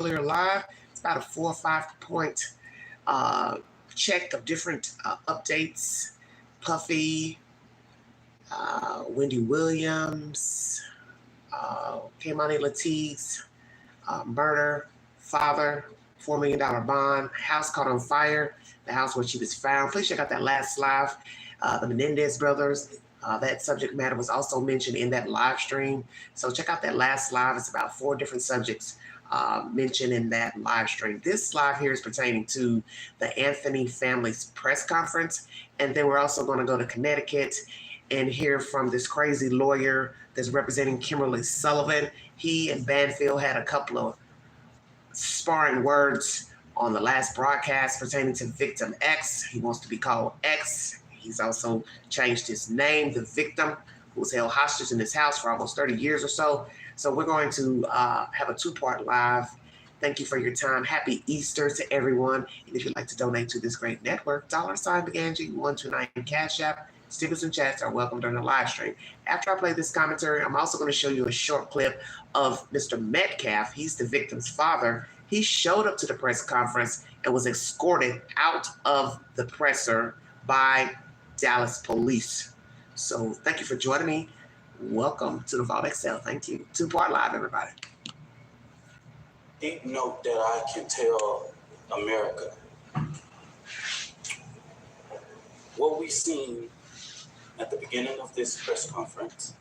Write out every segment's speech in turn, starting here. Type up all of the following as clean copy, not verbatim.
earlier live. It's about a 4 or 5 point check of different updates. Puffy, Wendy Williams, Kaymani Latisse, murder, father, $4 million bond, house caught on fire, the house where she was found. Please check out that last live. The Menendez brothers, that subject matter was also mentioned in that live stream. So check out that last live. It's about 4 different subjects mentioned in that live stream. This live here is pertaining to the Anthony family's press conference. And then we're also going to go to Connecticut and hear from this crazy lawyer that's representing Kimberly Sullivan. He and Banfield had a couple of sparring words on the last broadcast pertaining to victim X. He wants to be called X. He's also changed his name, the victim who was held hostage in his house for almost 30 years or so. So we're going to have a 2-part live. Thank you for your time. Happy Easter to everyone. And if you'd like to donate to this great network, $BigAngie129 Cash App. Stickers and chats are welcome during the live stream. After I play this commentary, I'm also going to show you a short clip of Mr. Metcalf. He's the victim's father. He showed up to the press conference and was escorted out of the presser by Dallas police. So thank you for joining me. Welcome to the Vault XL. Thank you. 2-part live, everybody. Deep note that I can tell America. What we seen at the beginning of this press conference,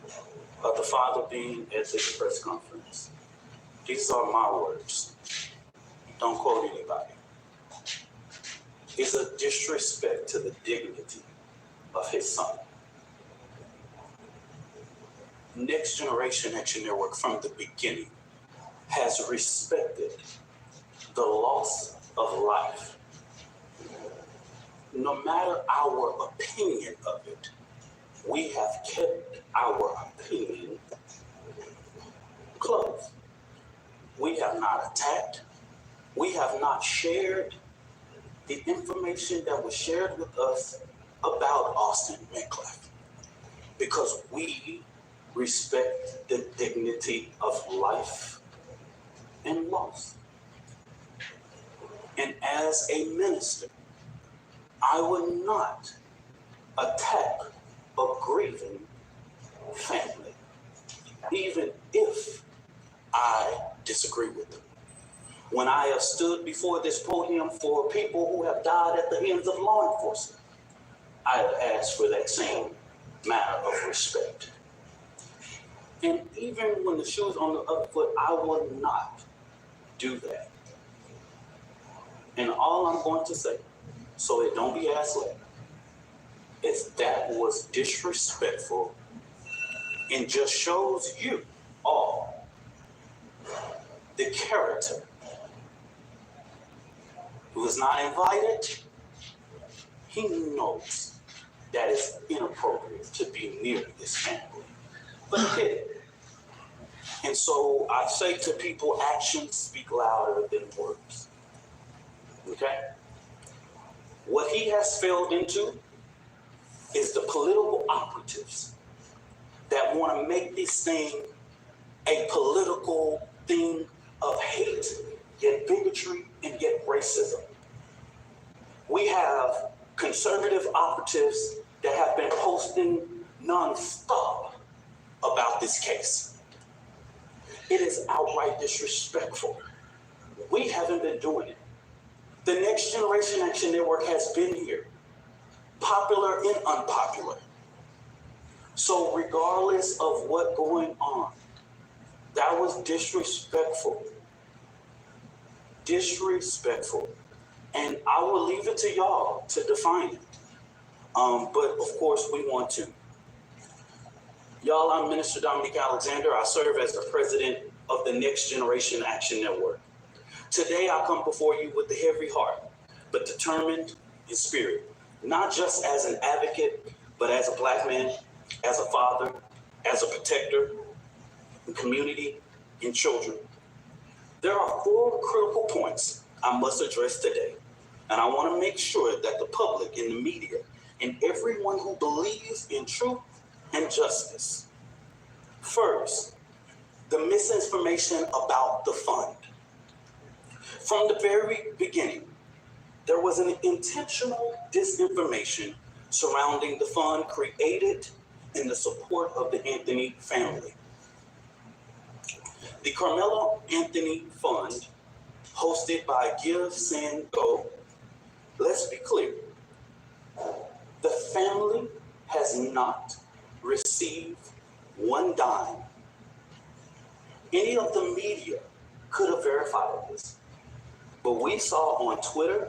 the father being at this press conference, these are my words. Don't quote anybody. Is a disrespect to the dignity of his son. Next Generation Action Network from the beginning has respected the loss of life. No matter our opinion of it, we have kept our opinion closed. We have not attacked. We have not shared the information that was shared with us about Austin Metcalf, because we respect the dignity of life and loss. And as a minister, I would not attack a grieving family, even if I disagree with them. When I have stood before this podium for people who have died at the hands of law enforcement, I have asked for that same matter of respect. And even when the shoe's on the other foot, I will not do that. And all I'm going to say, so it don't be asked later, is that was disrespectful and just shows you all the character. Who was not invited, he knows that it's inappropriate to be near this family, but he did it. And so I say to people, actions speak louder than words. Okay? What he has failed into is the political operatives that want to make this thing a political thing of hate, yet bigotry, and yet racism. We have conservative operatives that have been posting nonstop about this case. It is outright disrespectful. We haven't been doing it. The Next Generation Action Network has been here, popular and unpopular. So regardless of what's going on, that was disrespectful. Disrespectful. And I will leave it to y'all to define it. But of course we want to. Y'all, I'm Minister Dominique Alexander. I serve as the president of the Next Generation Action Network. Today I come before you with a heavy heart, but determined in spirit, not just as an advocate, but as a Black man, as a father, as a protector, in community, and children. There are 4 critical points I must address today, and I want to make sure that the public and the media and everyone who believes in truth and justice. First, the misinformation about the fund. From the very beginning, there was an intentional disinformation surrounding the fund created in the support of the Anthony family. The KARMELO Anthony Fund, hosted by Give, Send, Go. Let's be clear. The family has not received one dime. Any of the media could have verified this. But we saw on Twitter,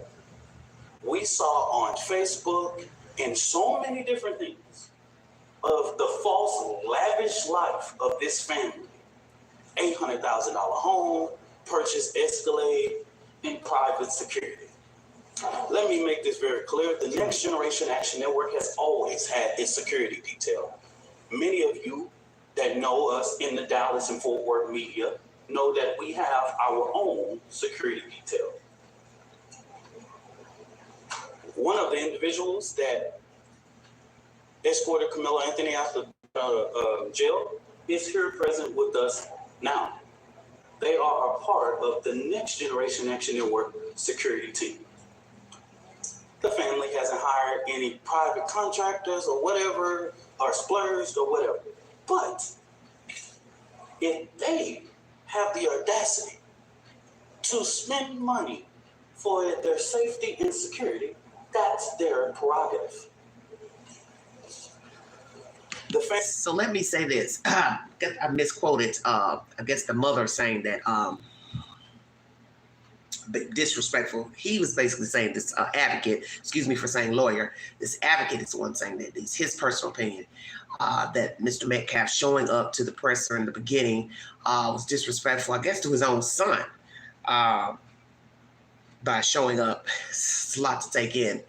we saw on Facebook, and so many different things of the false, lavish life of this family. $800,000 home, purchase Escalade, and private security. Let me make this very clear. The Next Generation Action Network has always had its security detail. Many of you that know us in the Dallas and Fort Worth media know that we have our own security detail. One of the individuals that escorted Carmelo Anthony out of jail is here present with us now. They are a part of the Next Generation Action Network security team. The family hasn't hired any private contractors or whatever, or splurged or whatever. But if they have the audacity to spend money for their safety and security, that's their prerogative. So let me say this. I misquoted, I guess the mother saying that disrespectful. He was basically saying this advocate, excuse me for saying lawyer, this advocate is the one saying that it's his personal opinion, that Mr. Metcalf showing up to the presser in the beginning was disrespectful, I guess, to his own son by showing up. It's a lot to take in.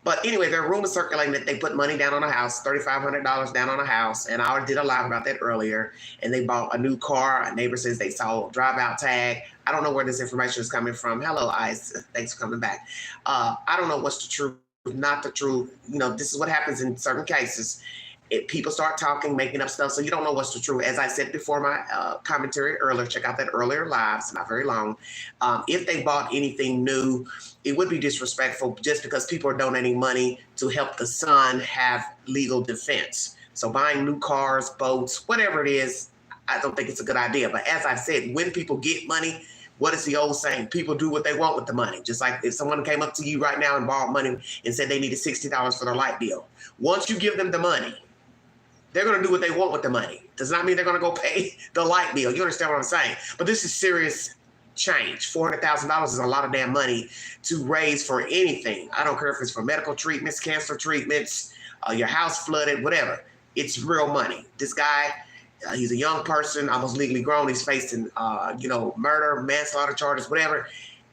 But anyway, there are rumors circulating that they put money down on a house, $3,500 down on a house. And I already did a live about that earlier. And they bought a new car. A neighbor says they saw a drive-out tag. I don't know where this information is coming from. Hello, Ice. Thanks for coming back. I don't know what's the truth, not the truth. You know, this is what happens in certain cases. People start talking, making up stuff, so you don't know what's the truth. As I said before my commentary earlier, check out that earlier live, it's not very long. If they bought anything new, it would be disrespectful just because people are donating money to help the son have legal defense. So buying new cars, boats, whatever it is, I don't think it's a good idea. But as I said, when people get money, what is the old saying? People do what they want with the money. Just like if someone came up to you right now and borrowed money and said they needed $60 for their light bill. Once you give them the money, they're going to do what they want with the money. Does not mean they're going to go pay the light bill. You understand what I'm saying? But this is serious change. $400,000 is a lot of damn money to raise for anything. I don't care if it's for medical treatments, cancer treatments, your house flooded, whatever. It's real money. This guy, he's a young person, almost legally grown. He's facing, murder, manslaughter charges, whatever.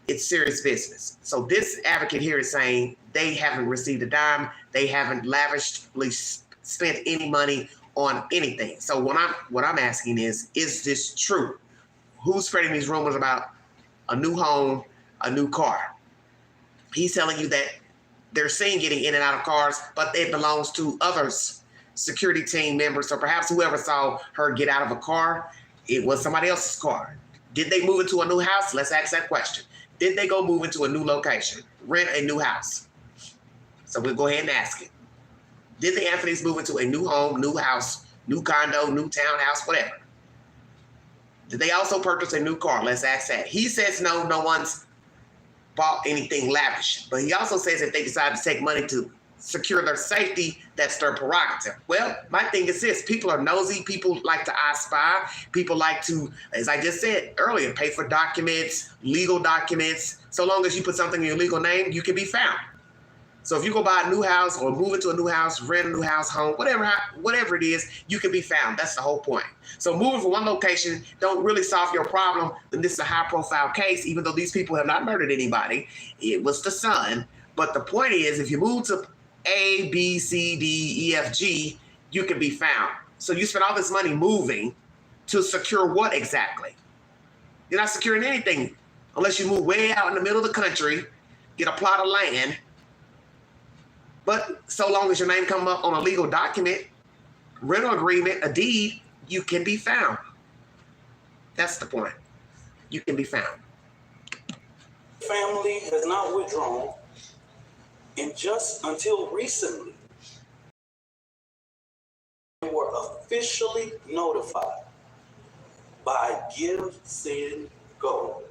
It's serious business. So this advocate here is saying they haven't received a dime. They haven't lavishly spent any money on anything. So what I'm asking is this true? Who's spreading these rumors about a new home, a new car? He's telling you that they're seen getting in and out of cars, but it belongs to others, security team members, or perhaps whoever saw her get out of a car, it was somebody else's car. Did they move into a new house? Let's ask that question. Did they go move into a new location, rent a new house? So we'll go ahead and ask it. Did the Anthonys move into a new home, new house, new condo, new townhouse, whatever? Did they also purchase a new car? Let's ask that. He says no, no one's bought anything lavish. But he also says if they decide to take money to secure their safety, that's their prerogative. Well, my thing is this. People are nosy. People like to I spy. People like to, as I just said earlier, pay for documents, legal documents. So long as you put something in your legal name, you can be found. So if you go buy a new house or move into a new house, rent a new house, home, whatever it is, you can be found. That's the whole point. So moving from one location don't really solve your problem. Then this is a high-profile case, even though these people have not murdered anybody. It was the son. But the point is, if you move to A, B, C, D, E, F, G, you can be found. So you spend all this money moving to secure what exactly? You're not securing anything unless you move way out in the middle of the country, get a plot of land. But so long as your name comes up on a legal document, rental agreement, a deed, you can be found. That's the point. You can be found. Family has not withdrawn, and just until recently, they were officially notified by Give, Send, Go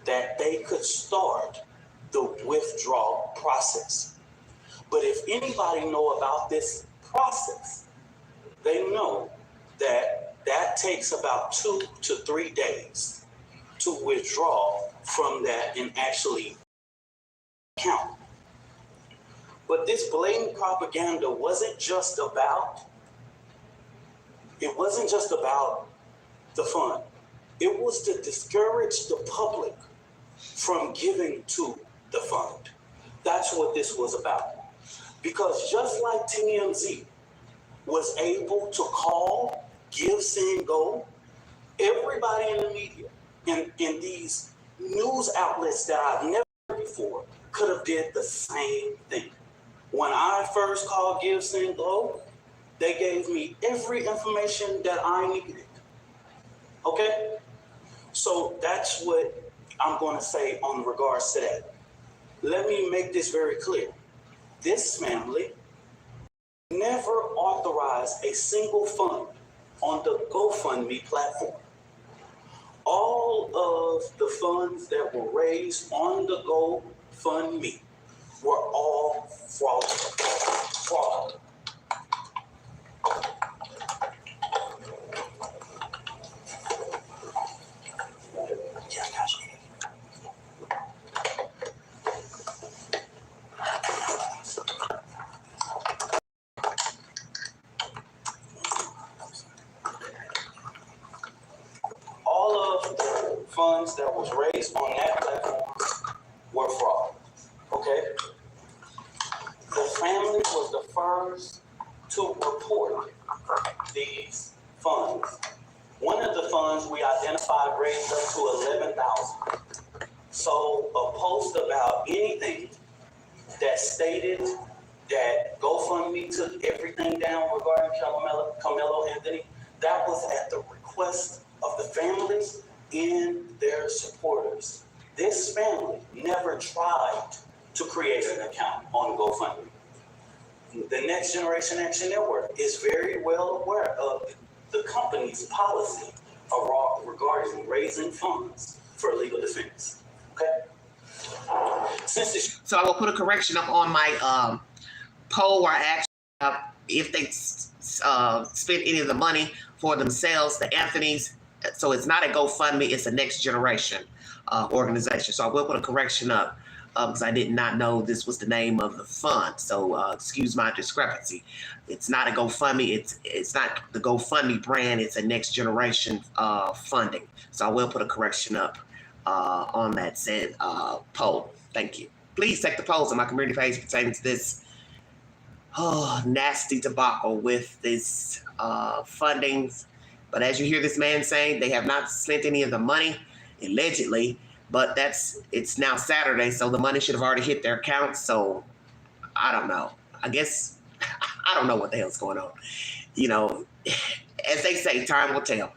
that they could start the withdrawal process. But if anybody know about this process, they know that that takes about 2 to 3 days to withdraw from that and actually count. But this blatant propaganda wasn't just about the fund. It was to discourage the public from giving to the fund. That's what this was about. Because just like TMZ was able to call, give, send, go, everybody in the media, in these news outlets that I've never heard before, could have did the same thing. When I first called Give, Send, Go, they gave me every information that I needed. Okay? So that's what I'm going to say on regards to that. Let me make this very clear. This family never authorized a single fund on the GoFundMe platform. All of the funds that were raised on the GoFundMe were all fraud. All of the funds that was raised on that platform were fraud. Okay? The family was the first to report these funds. One of the funds we identified raised up to $11,000. So a post about anything that stated that GoFundMe took everything down regarding Carmelo Anthony, that was at the request of the families and their supporters. This family never tried to create an account on GoFundMe. The Next Generation Action Network is very well aware of the company's policy regarding raising funds for legal defense. Okay? So I will put a correction up on my poll where I asked if they spent any of the money for themselves, the Anthonys. So it's not a GoFundMe, it's a Next Generation organization. So I will put a correction up because I did not know this was the name of the fund. So excuse my discrepancy. It's not a GoFundMe. It's not the GoFundMe brand. It's a Next Generation funding. So I will put a correction up on that said poll. Thank you. Please take the polls on my community page pertaining to this nasty debacle with this fundings. But as you hear this man saying, they have not spent any of the money, allegedly, but it's now Saturday, so the money should have already hit their account. So I don't know. I guess I don't know what the hell's going on. You know, as they say, time will tell.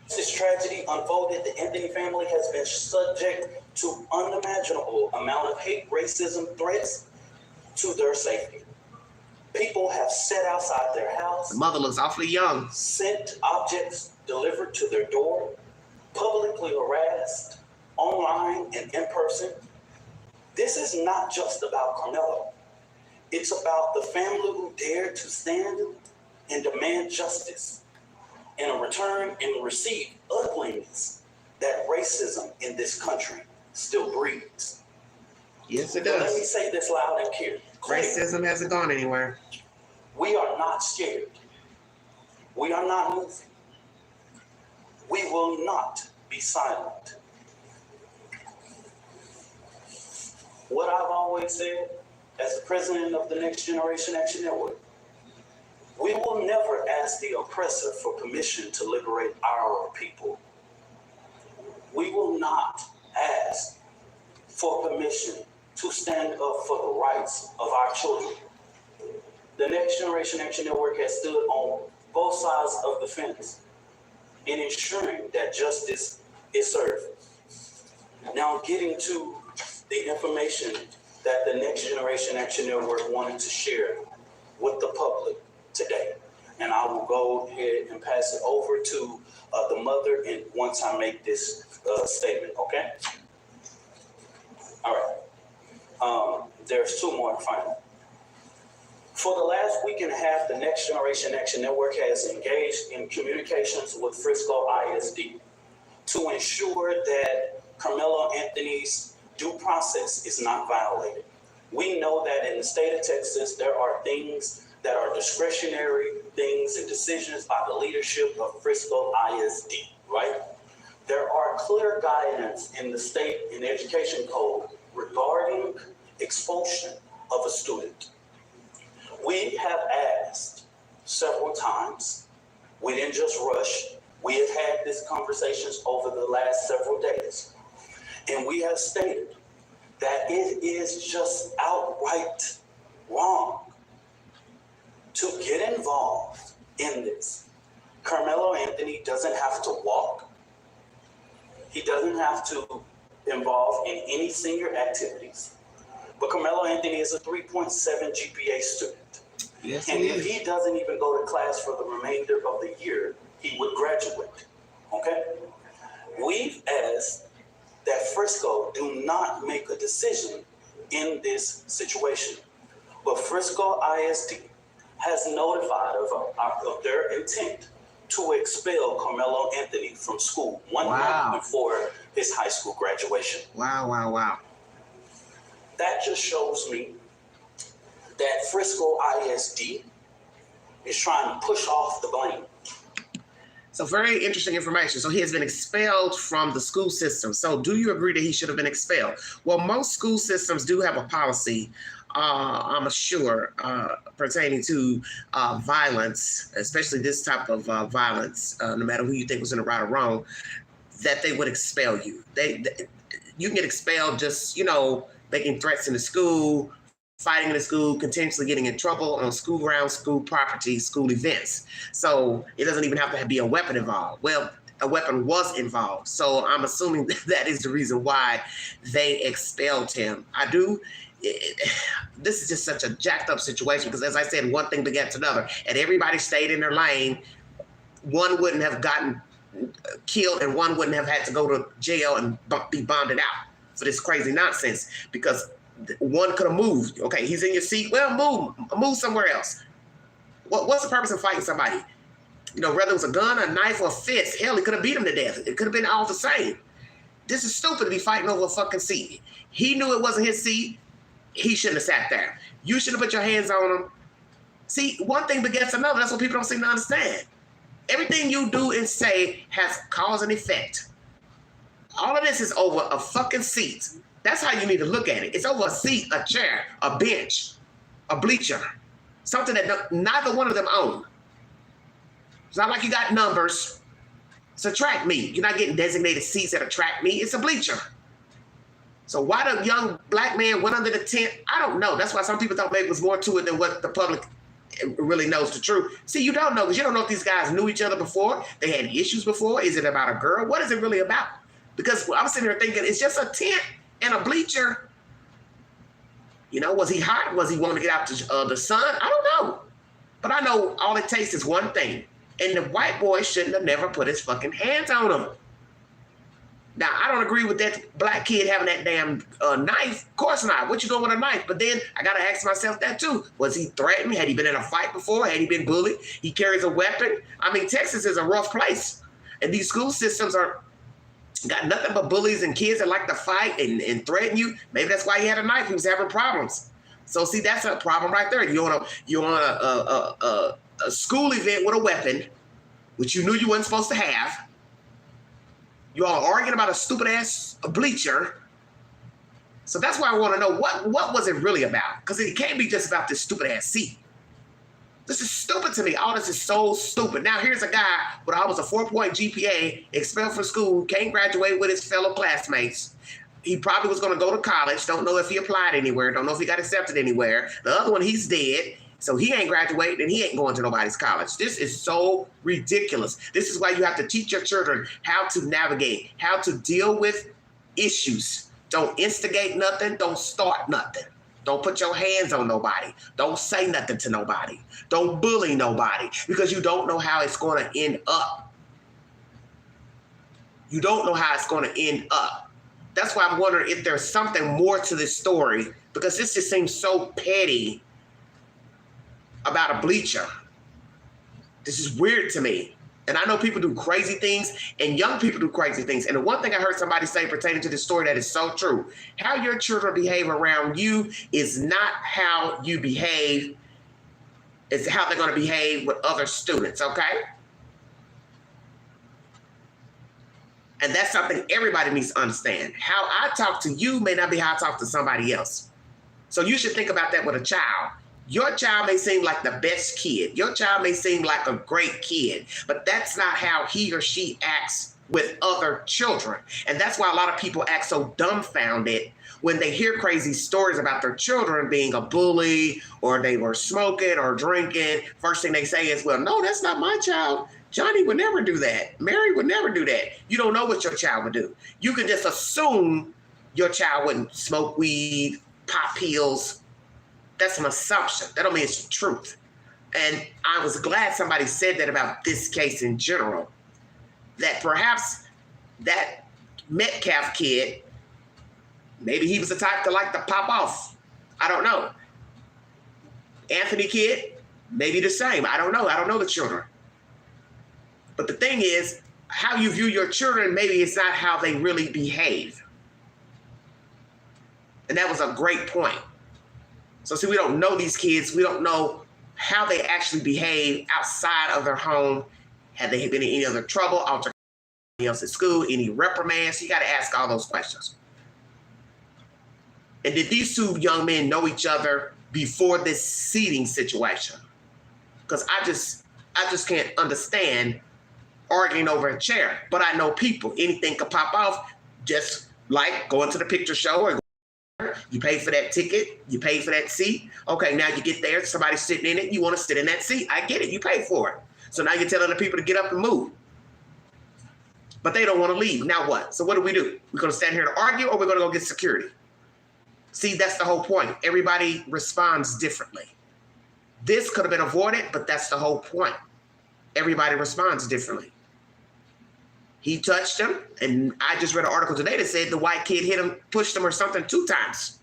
This tragedy unfolded. The Anthony family has been subject to unimaginable amount of hate, racism, threats to their safety. People have sat outside their house. The mother looks awfully young. Sent objects delivered to their door, publicly harassed, online and in person. This is not just about Carmelo. It's about the family who dared to stand and demand justice and in return and receive ugliness that racism in this country still breeds. Yes, it Let me does. say this loud and clear. Racism hasn't gone anywhere. We are not scared. We are not moving. We will not be silent. What I've always said as the president of the Next Generation Action Network, we will never ask the oppressor for permission to liberate our people. We will not ask for permission to stand up for the rights of our children. The Next Generation Action Network has stood on both sides of the fence. in ensuring that justice is served. Now getting to the information that the Next Generation Action Network wanted to share with the public today. And I will go ahead and pass it over to the mother and once I make this statement, okay? All right. There's two more final. For the last week and a half, the Next Generation Action Network has engaged in communications with Frisco ISD to ensure that Carmelo Anthony's due process is not violated. We know that in the state of Texas, there are things that are discretionary things and decisions by the leadership of Frisco ISD, right? There are clear guidance in the state and education code regarding expulsion of a student. We have asked several times, we didn't just rush, we have had these conversations over the last several days, and we have stated that it is just outright wrong to get involved in this. Carmelo Anthony doesn't have to walk. He doesn't have to involve in any senior activities. But Carmelo Anthony is a 3.7 GPA student. Yes, and he if is. he doesn't even go to class for the remainder of the year, he would graduate, okay? We've asked that Frisco do not make a decision in this situation. But Frisco ISD has notified of their intent to expel Carmelo Anthony from school 1 month before his high school graduation. Wow. That just shows me that Frisco ISD is trying to push off the blame. So very interesting information. So he has been expelled from the school system. So do you agree that he should have been expelled? Well, most school systems do have a policy, I'm sure, pertaining to violence, especially this type of violence, no matter who you think was in the right or wrong, that they would expel you. You can get expelled just, making threats in the school, fighting in the school, continuously getting in trouble on school grounds, school property, school events. So it doesn't even have to be a weapon involved. Well, a weapon was involved. So I'm assuming that is the reason why they expelled him. This is just such a jacked up situation because, as I said, one thing begets another, and everybody stayed in their lane. One wouldn't have gotten killed and one wouldn't have had to go to jail and be bonded out for this crazy nonsense because one could have moved. Okay, he's in your seat. Well, move somewhere else. What's the purpose of fighting somebody? Whether it was a gun, a knife, or a fist, hell, he could have beat him to death. It could have been all the same. This is stupid to be fighting over a fucking seat. He knew it wasn't his seat. He shouldn't have sat there. You should have put your hands on him. See, one thing begets another. That's what people don't seem to understand. Everything you do and say has cause and effect. All of this is over a fucking seat. That's how you need to look at it. It's over a seat, a chair, a bench, a bleacher, something that neither one of them own. It's not like you got numbers. It's a track meet. You're not getting designated seats at a track meet. It's a bleacher. So why the young black man went under the tent, I don't know. That's why some people thought maybe it was more to it than what the public really knows the truth. See, you don't know because you don't know if these guys knew each other before. They had issues before. Is it about a girl? What is it really about? Because I'm sitting here thinking it's just a tent and a bleacher. Was he hot? Was he wanting to get out to the sun? I don't know. But I know all it takes is one thing. And the white boy shouldn't have never put his fucking hands on him. Now, I don't agree with that black kid having that damn knife. Of course not. What you doing with a knife? But then I got to ask myself that too. Was he threatened? Had he been in a fight before? Had he been bullied? He carries a weapon. I mean, Texas is a rough place. And these school systems got nothing but bullies and kids that like to fight and threaten you. Maybe that's why he had a knife. He was having problems. So see, that's a problem right there. You're on a school event with a weapon, which you knew you weren't supposed to have. You all are arguing about a stupid ass bleacher. So that's why I want to know what was it really about? Because it can't be just about this stupid ass seat. This is stupid to me. All this is so stupid. Now here's a guy with almost a 4-point GPA, expelled from school, can't graduate with his fellow classmates. He probably was going to go to college. Don't know if he applied anywhere. Don't know if he got accepted anywhere. The other one, he's dead. So he ain't graduating and he ain't going to nobody's college. This is so ridiculous. This is why you have to teach your children how to navigate, how to deal with issues. Don't instigate nothing. Don't start nothing. Don't put your hands on nobody. Don't say nothing to nobody. Don't bully nobody because you don't know how it's going to end up. You don't know how it's going to end up. That's why I'm wondering if there's something more to this story, because this just seems so petty about a bleacher. This is weird to me. And I know people do crazy things and young people do crazy things. And the one thing I heard somebody say pertaining to this story that is so true, how your children behave around you is not how you behave, it's how they're going to behave with other students, okay? And that's something everybody needs to understand. How I talk to you may not be how I talk to somebody else. So you should think about that with a child. Your child may seem like the best kid. Your child may seem like a great kid, but that's not how he or she acts with other children. And that's why a lot of people act so dumbfounded when they hear crazy stories about their children being a bully or they were smoking or drinking. First thing they say is, well, no, that's not my child. Johnny would never do that. Mary would never do that. You don't know what your child would do. You can just assume your child wouldn't smoke weed, pop pills. That's an assumption. That don't mean it's the truth. And I was glad somebody said that about this case in general, that perhaps that Metcalf kid, maybe he was the type to like to pop off. I don't know. Anthony kid, maybe the same. I don't know. I don't know the children. But the thing is, how you view your children, maybe it's not how they really behave. And that was a great point. So see, we don't know these kids. We don't know how they actually behave outside of their home. Have they been in any other trouble, altercation else at school, any reprimands? You got to ask all those questions. And did these two young men know each other before this seating situation? Because I just can't understand arguing over a chair. But I know people, anything could pop off, just like going to the picture show or you pay for that ticket, you pay for that seat. Okay, now you get there, somebody's sitting in it, you want to sit in that seat. I get it, you pay for it. So now you're telling the people to get up and move. But they don't want to leave. Now what? So what do? We're going to stand here to argue, or we're going to go get security? See, that's the whole point. Everybody responds differently. This could have been avoided, but that's the whole point. Everybody responds differently. He touched him, and I just read an article today that said the white kid hit him, pushed him or something 2 times.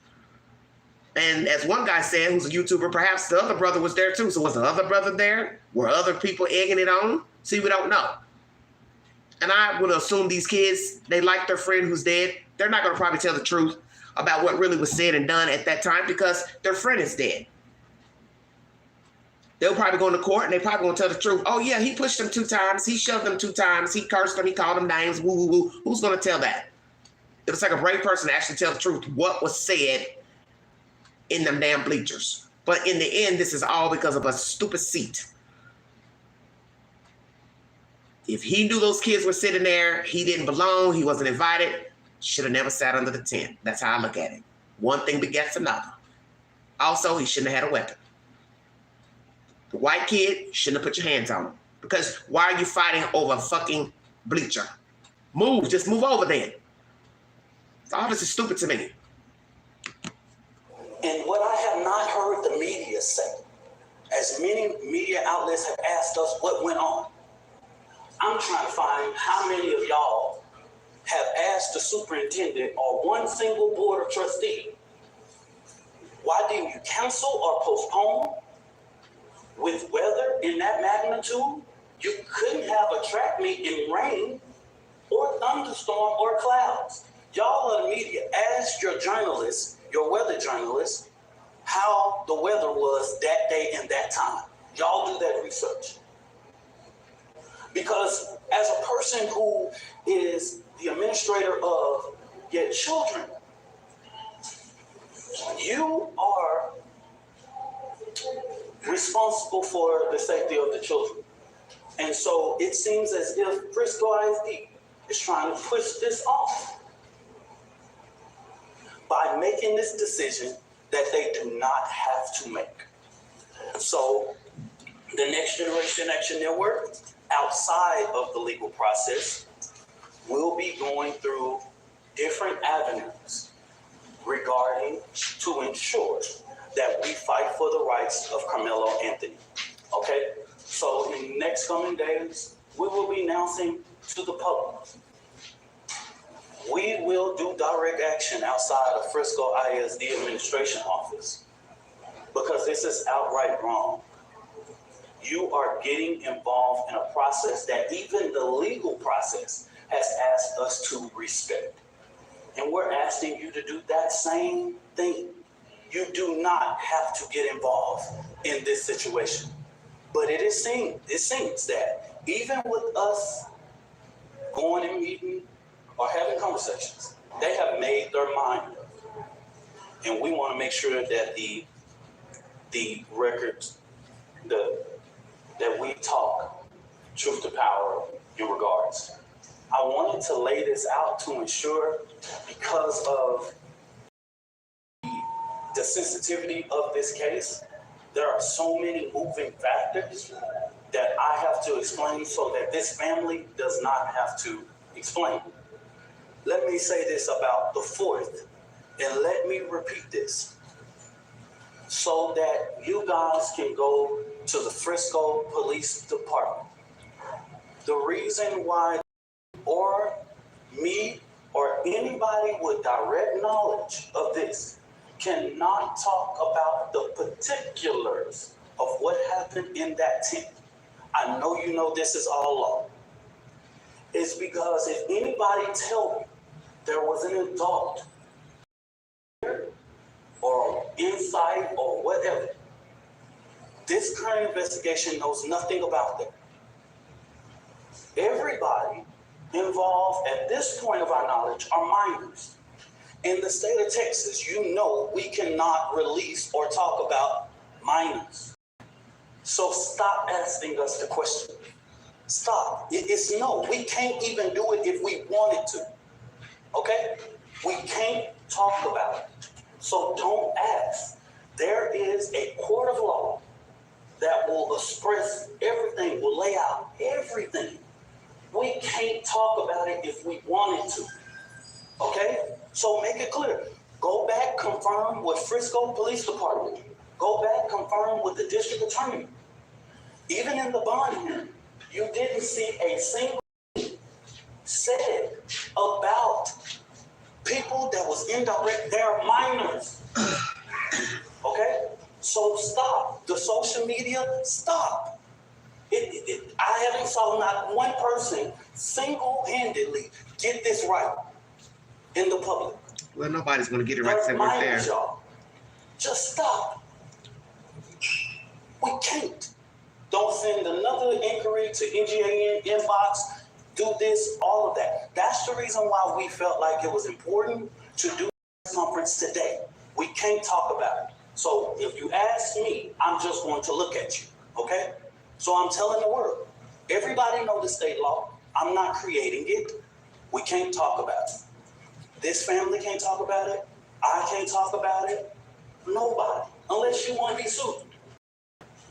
And as one guy said, who's a YouTuber, perhaps the other brother was there too. So was the other brother there? Were other people egging it on? See, we don't know. And I would assume these kids, they like their friend who's dead. They're not going to probably tell the truth about what really was said and done at that time because their friend is dead. They'll probably go into court and they probably going to tell the truth. Oh, yeah, he pushed him 2 times. He shoved him 2 times. He cursed him. He called him names. Woo, woo, woo. Who's going to tell that? It was like a brave person to actually tell the truth, what was said in them damn bleachers. But in the end, this is all because of a stupid seat. If he knew those kids were sitting there, he didn't belong, he wasn't invited, should have never sat under the tent. That's how I look at it. One thing begets another. Also, he shouldn't have had a weapon. The white kid, shouldn't have put your hands on him. Because why are you fighting over a fucking bleacher? Move, just move over then. All this is stupid to me. And what I have not heard the media say, as many media outlets have asked us what went on, I'm trying to find how many of y'all have asked the superintendent or one single board of trustee, why didn't you cancel or postpone? With weather in that magnitude, you couldn't have a track meet in rain or thunderstorm or clouds. Y'all are the media. Ask your journalists, your weather journalists, how the weather was that day and that time. Y'all do that research. Because as a person who is the administrator of your children, you are responsible for the safety of the children. And so it seems as if Frisco ISD is trying to push this off by making this decision that they do not have to make. So the Next Generation Action Network, outside of the legal process, will be going through different avenues regarding to ensure that we fight for the rights of Carmelo Anthony. Okay? So in the next coming days, we will be announcing to the public. We will do direct action outside of Frisco ISD administration office because this is outright wrong. You are getting involved in a process that even the legal process has asked us to respect. And we're asking you to do that same thing. You do not have to get involved in this situation. But it seems that even with us going and meeting or having conversations, they have made their mind up. And we want to make sure that the records, that we talk truth to power in regards. I wanted to lay this out to ensure, because of the sensitivity of this case, there are so many moving factors that I have to explain so that this family does not have to explain. Let me say this about the fourth, and let me repeat this so that you guys can go to the Frisco Police Department. The reason why or me or anybody with direct knowledge of this cannot talk about the particulars of what happened in that tent. I know you know this is all law. It's because if anybody tell me there was an adult or insight or whatever, this current investigation knows nothing about that. Everybody involved at this point of our knowledge are minors. In the state of Texas, you know we cannot release or talk about minors. So stop asking us the question. Stop. It's no, we can't even do it if we wanted to. Okay? We can't talk about it. So don't ask. There is a court of law that will express everything, will lay out everything. We can't talk about it if we wanted to. Okay? So make it clear. Go back, confirm with Frisco Police Department. Go back, confirm with the district attorney. Even in the bond hearing, you didn't see a single thing said about people that was indirect. They're minors. Okay? So stop. The social media, stop. I haven't saw not one person single-handedly get this right in the public. Well, nobody's going to get it right because they weren't there. Y'all. Just stop. We can't. Don't send another inquiry to NGAN inbox. Do this, all of that. That's the reason why we felt like it was important to do this conference today. We can't talk about it. So if you ask me, I'm just going to look at you, okay? So I'm telling the world, everybody know the state law. I'm not creating it. We can't talk about it. This family can't talk about it. I can't talk about it. Nobody, unless you want to be sued.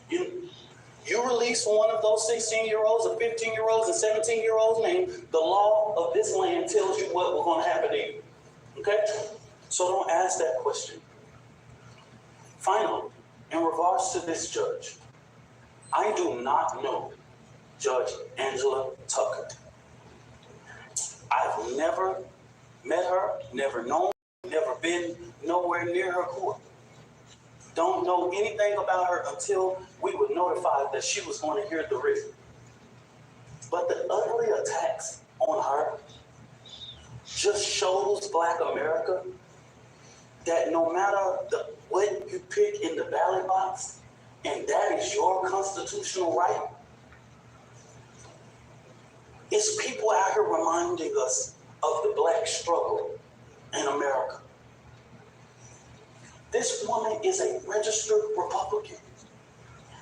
You release one of those 16-year-olds or 15-year-olds and 17-year-olds name, the law of this land tells you what was going to happen to you. Okay? So don't ask that question. Finally, in regards to this judge, I do not know Judge Angela Tucker. I've never met her, never known, never been nowhere near her court. Don't know anything about her until we were notified that she was going to hear the writ. But the ugly attacks on her just shows Black America that no matter what you pick in the ballot box, and that is your constitutional right, it's people out here reminding us of the Black struggle in America. This woman is a registered Republican,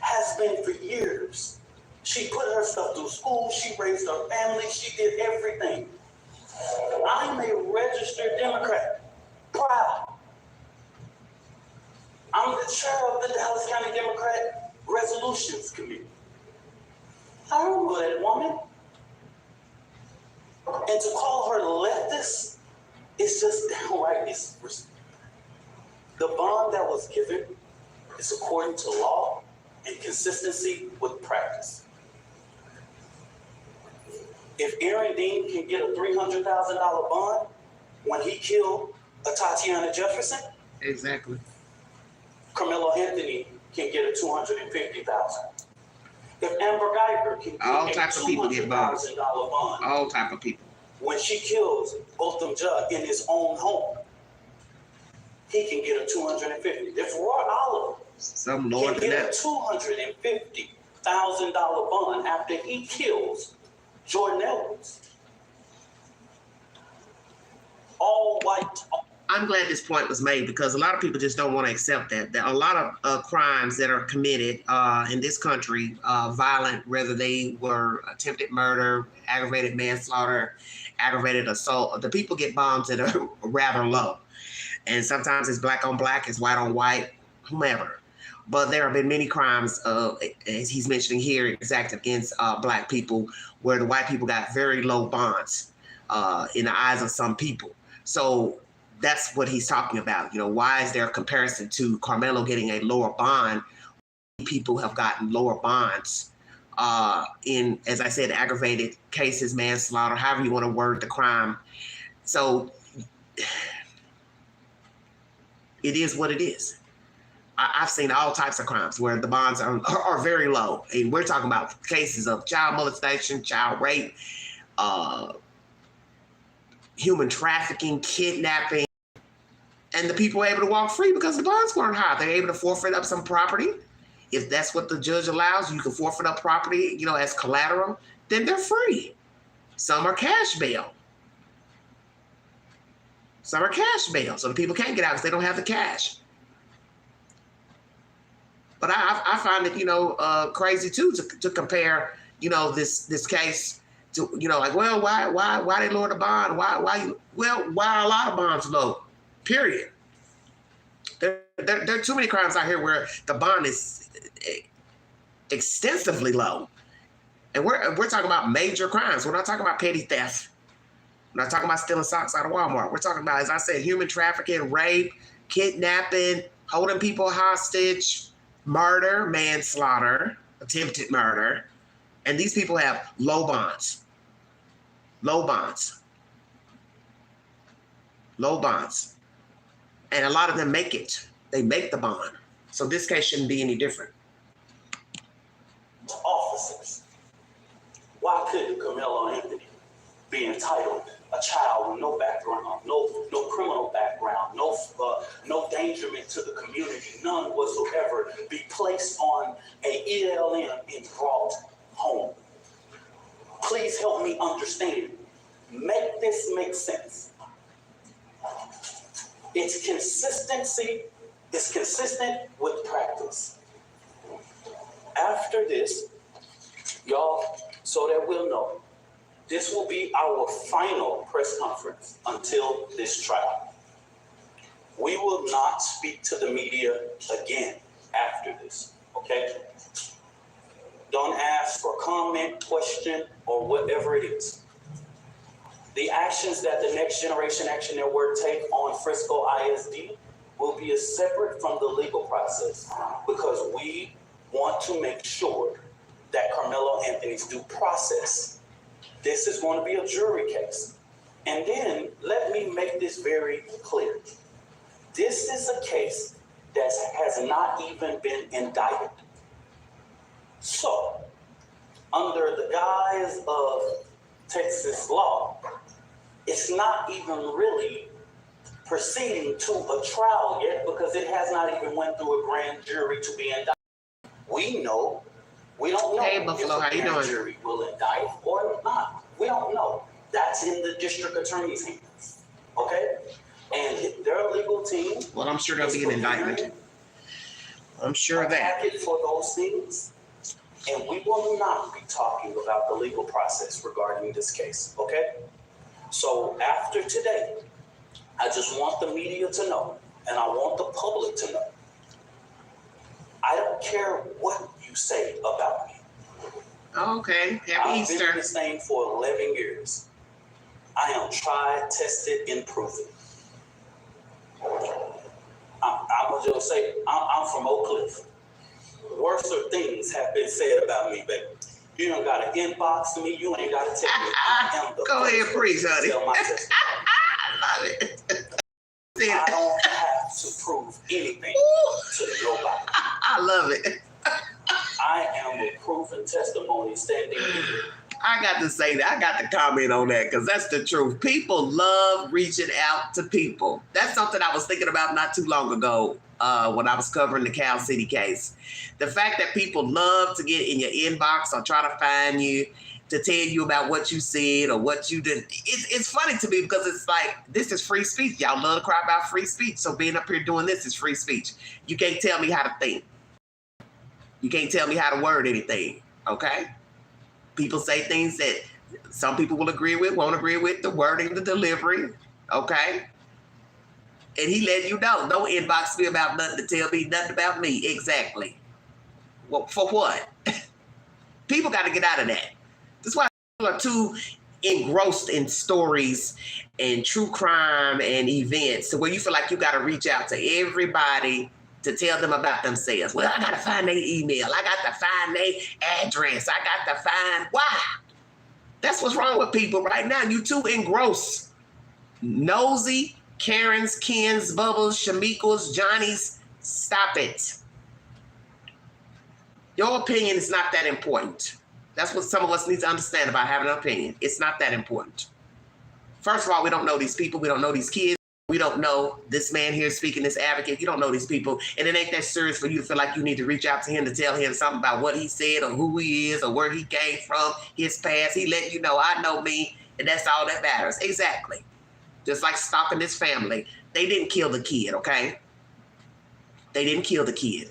has been for years. She put herself through school, she raised her family, she did everything. I'm a registered Democrat, proud. I'm the chair of the Dallas County Democrat Solutions Committee. I remember that woman. And to call her leftist is just downright disrespectful. The bond that was given is according to law and consistency with practice. If Aaron Dean can get a $300,000 bond when he killed a Tatiana Jefferson, exactly. Carmelo Anthony can get a $250,000. If Amber Geiger can get a $200,000 bond, all type of people, when she kills Botham Judge in his own home, he can get a $250,000. If Roy Oliver can get a $250,000 bond after he kills Jordan Edwards, all white. I'm glad this point was made because a lot of people just don't want to accept that. There are a lot of crimes that are committed in this country, violent, whether they were attempted murder, aggravated manslaughter, aggravated assault. The people get bonds that are rather low. And sometimes it's black on black, it's white on white, whomever. But there have been many crimes, as he's mentioning here, exacted against black people, where the white people got very low bonds in the eyes of some people. So that's what he's talking about. You know, why is there a comparison to Carmelo getting a lower bond? People have gotten lower bonds in, as I said, aggravated cases, manslaughter, however you want to word the crime. So it is what it is. I've seen all types of crimes where the bonds are very low. And we're talking about cases of child molestation, child rape, human trafficking, kidnapping, and the people were able to walk free because the bonds weren't high. They're able to forfeit up some property. If that's what the judge allows, you can forfeit up property, you know, as collateral, then they're free. Some are cash bail. Some are cash bail, so the people can't get out because they don't have the cash. But I find it, you know, crazy too to compare, you know, this case to, you know, like, well, why they lower the bond? Why a lot of bonds low? Period. There are too many crimes out here where the bond is extensively low, and we're talking about major crimes. We're not talking about petty theft. We're not talking about stealing socks out of Walmart. We're talking about, as I said, human trafficking, rape, kidnapping, holding people hostage, murder, manslaughter, attempted murder, and these people have low bonds. Low bonds. Low bonds. And a lot of them make it. They make the bond. So this case shouldn't be any different. Officers, why couldn't Carmelo Anthony be entitled a child with no background, no criminal background, no endangerment to the community, none whatsoever, be placed on a ELM and brought home? Please help me understand. Make this make sense. It's consistency. It's consistent with practice. After this, y'all, so that we'll know, this will be our final press conference until this trial. We will not speak to the media again after this, okay? Don't ask for comment, question, or whatever it is. The actions that the Next Generation Action Network take on Frisco ISD will be separate from the legal process because we want to make sure that Carmelo Anthony's due process. This is going to be a jury case. And then let me make this very clear. This is a case that has not even been indicted. So, under the guise of Texas law, it's not even really proceeding to a trial yet because it has not even went through a grand jury to be indicted. We don't know hey, Buffalo, if the grand jury will indict or not. We don't know. That's in the district attorney's hands, okay? And their legal team. Well, I'm sure there'll be an indictment. I'm sure of that. For those things, and we will not be talking about the legal process regarding this case, okay? So after today, I just want the media to know, and I want the public to know. I don't care what you say about me. Okay, happy I've been Easter. in this thing for 11 years. I am tried, tested, and proven. I'm gonna just say, I'm from Oak Cliff. Worser things have been said about me, baby. You don't gotta inbox me. You ain't gotta tell me. I am the Go ahead, preach, honey. tell my testimony. I love it. I don't have to prove anything to nobody. I love it. I am a proven testimony standing here. I got to say that. I got to comment on that because that's the truth. People love reaching out to people. That's something I was thinking about not too long ago when I was covering the Cal City case. The fact that people love to get in your inbox or try to find you to tell you about what you said or what you did. It's funny to me because it's like, this is free speech. Y'all love to cry about free speech. So being up here doing this is free speech. You can't tell me how to think. You can't tell me how to word anything, okay? People say things that some people will agree with, won't agree with, the wording, the delivery, okay? And he let you know, don't inbox me about nothing to tell me nothing about me. Exactly. Well, for what? People got to get out of that. That's why people are too engrossed in stories and true crime and events to where you feel like you got to reach out to everybody to tell them about themselves. Well, I got to find their email. I got to find their address. I got to find why. That's what's wrong with people right now. You too engrossed. Nosy, Karens, Kens, Bubbles, Shamikos, Johnnies, stop it. Your opinion is not that important. That's what some of us need to understand about having an opinion. It's not that important. First of all, we don't know these people. We don't know these kids. We don't know this man here speaking, this advocate. You don't know these people. And it ain't that serious for you to feel like you need to reach out to him to tell him something about what he said or who he is or where he came from, his past. He let you know, I know me, and that's all that matters. Exactly. Just like stalking this family. They didn't kill the kid, okay? They didn't kill the kid.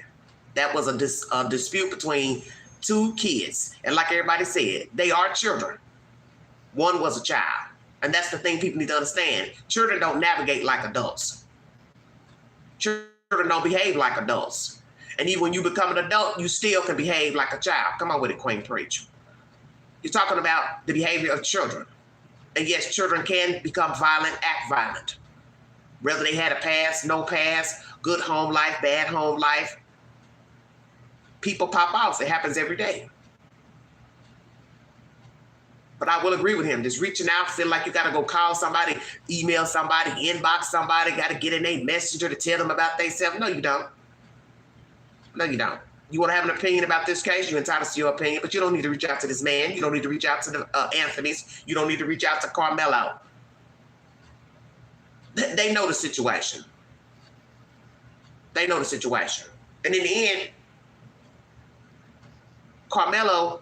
That was a dispute between two kids. And like everybody said, they are children. One was a child. And that's the thing people need to understand. Children don't navigate like adults. Children don't behave like adults. And even when you become an adult, you still can behave like a child. Come on with it, Queen Preach. You're talking about the behavior of children. And yes, children can become violent, act violent. Whether they had a past, no past, good home life, bad home life. People pop off. It happens every day. But I will agree with him. Just reaching out, feel like you got to go call somebody, email somebody, inbox somebody, got to get in a messenger to tell them about themselves. No, you don't. No, you don't. You want to have an opinion about this case, you're entitled to your opinion, but you don't need to reach out to this man. You don't need to reach out to the Anthony's. You don't need to reach out to KARMELO. They know the situation. They know the situation. And in the end, KARMELO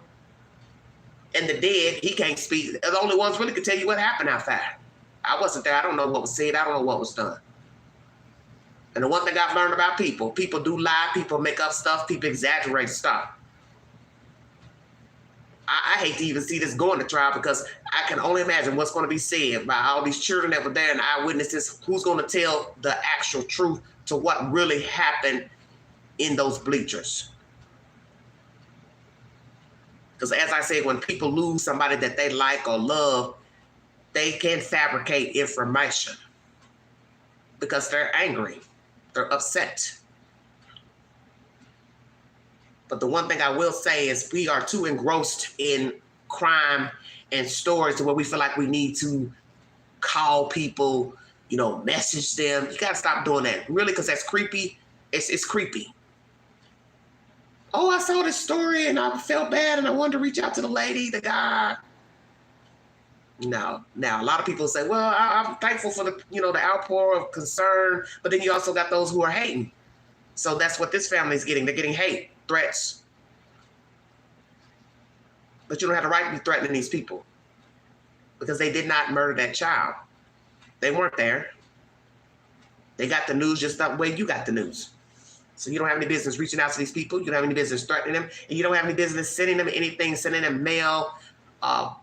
and the dead, he can't speak. The only ones really can tell you what happened outside. I wasn't there. I don't know what was said. I don't know what was done. And the one thing I've learned about people do lie, people make up stuff, people exaggerate stuff. I hate to even see this going to trial because I can only imagine what's going to be said by all these children that were there and eyewitnesses. Who's going to tell the actual truth to what really happened in those bleachers? Because as I said, when people lose somebody that they like or love, they can fabricate information because they're angry, they're upset. But the one thing I will say is we are too engrossed in crime and stories to where we feel like we need to call people, you know, message them. You got to stop doing that, really, because that's creepy. It's creepy. Oh, I saw this story and I felt bad and I wanted to reach out to the lady, the guy. No. Now, a lot of people say, well, I'm thankful for the, you know, the outpour of concern, but then you also got those who are hating. So that's what this family is getting. They're getting hate, threats. But you don't have the right to be threatening these people because they did not murder that child. They weren't there. They got the news just the way you got the news. So you don't have any business reaching out to these people. You don't have any business threatening them. And you don't have any business sending them anything, sending them mail,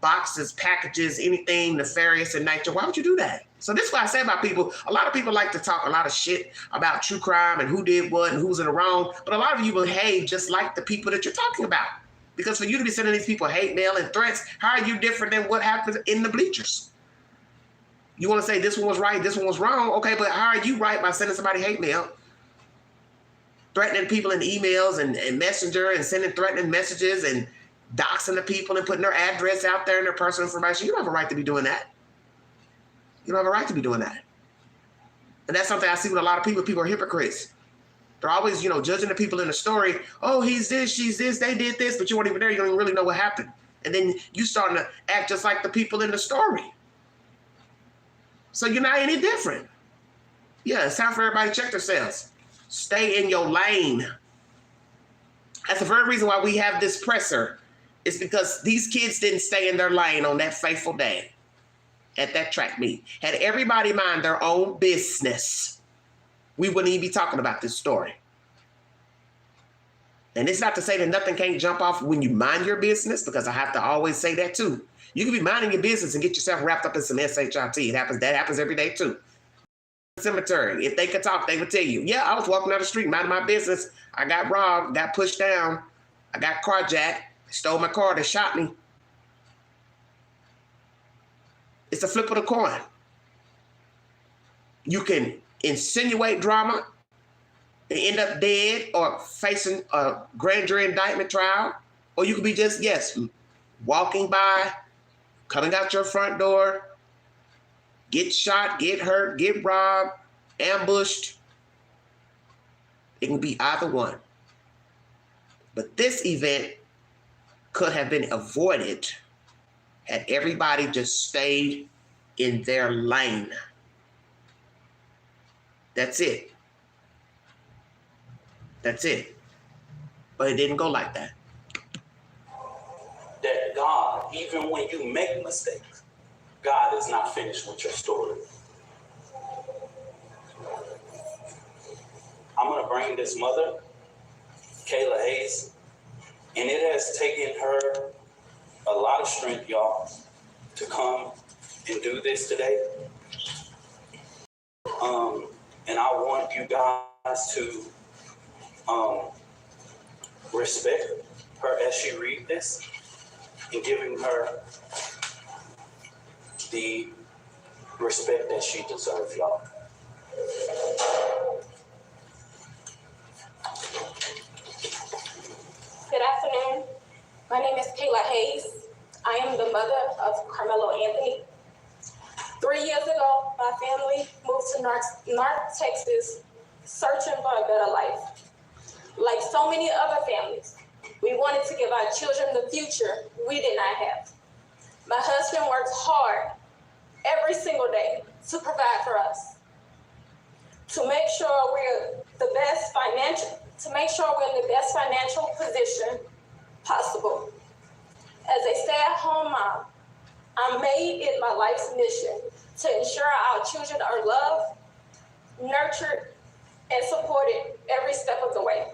boxes, packages, anything nefarious in nature. Why would you do that? So this is what I say about people. A lot of people like to talk a lot of shit about true crime and who did what and who's in the wrong. But a lot of you behave just like the people that you're talking about. Because for you to be sending these people hate mail and threats, how are you different than what happens in the bleachers? You want to say this one was right, this one was wrong. Okay, but how are you right by sending somebody hate mail? Threatening people in emails and messenger and sending threatening messages and doxing the people and putting their address out there and their personal information. You don't have a right to be doing that. You don't have a right to be doing that. And that's something I see with a lot of people. People are hypocrites. They're always, judging the people in the story. Oh, he's this, she's this, they did this, but you weren't even there. You don't even really know what happened. And then you starting to act just like the people in the story. So you're not any different. Yeah, it's time for everybody to check themselves. Stay in your lane. That's the very reason why we have this presser. It's because these kids didn't stay in their lane on that fateful day at that track meet. Had everybody mind their own business, we wouldn't even be talking about this story. And it's not to say that nothing can't jump off when you mind your business, because I have to always say that too. You can be minding your business and get yourself wrapped up in some SHIT. That happens every day too. Cemetery. If they could talk, they would tell you, yeah, I was walking down the street, minding my business. I got robbed, got pushed down. I got carjacked, stole my car, they shot me. It's a flip of the coin. You can insinuate drama and end up dead or facing a grand jury indictment trial, or you could be just, yes, walking by, coming out your front door, get shot, get hurt, get robbed, ambushed. It can be either one. But this event could have been avoided had everybody just stayed in their lane. That's it. That's it. But it didn't go like that. That God, even when you make mistakes, God is not finished with your story. I'm going to bring this mother, Kayla Hayes, and it has taken her a lot of strength, y'all, to come and do this today. And I want you guys to respect her as she reads this and giving her the respect that she deserves, y'all. Good afternoon. My name is Kayla Hayes. I am the mother of Carmelo Anthony. 3 years ago, my family moved to North Texas, searching for a better life. Like so many other families, we wanted to give our children the future we did not have. My husband works hard every single day to provide for us, to make sure we're in the best financial position possible. As a stay-at-home mom, I made it my life's mission to ensure our children are loved, nurtured, and supported every step of the way.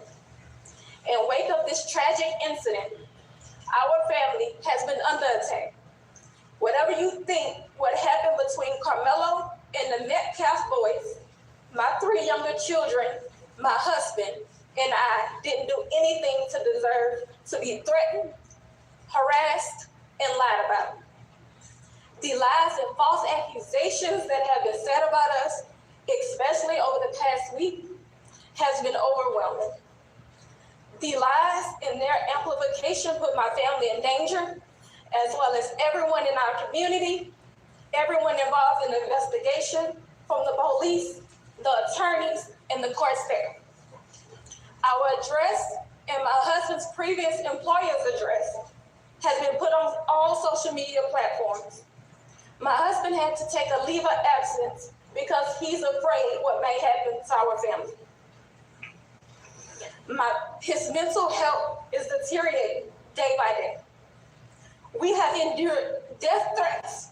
In wake of this tragic incident, our family has been under attack. Whatever you think what happened between Carmelo and the Metcalf boys, my 3 younger children, my husband, and I didn't do anything to deserve to be threatened, harassed, and lied about. The lies and false accusations that have been said about us, especially over the past week, has been overwhelming. The lies and their amplification put my family in danger, as well as everyone in our community, everyone involved in the investigation, from the police, the attorneys, and the court staff. Our address and my husband's previous employer's address has been put on all social media platforms. My husband had to take a leave of absence because he's afraid what may happen to our family. His mental health is deteriorating day by day. We have endured death threats.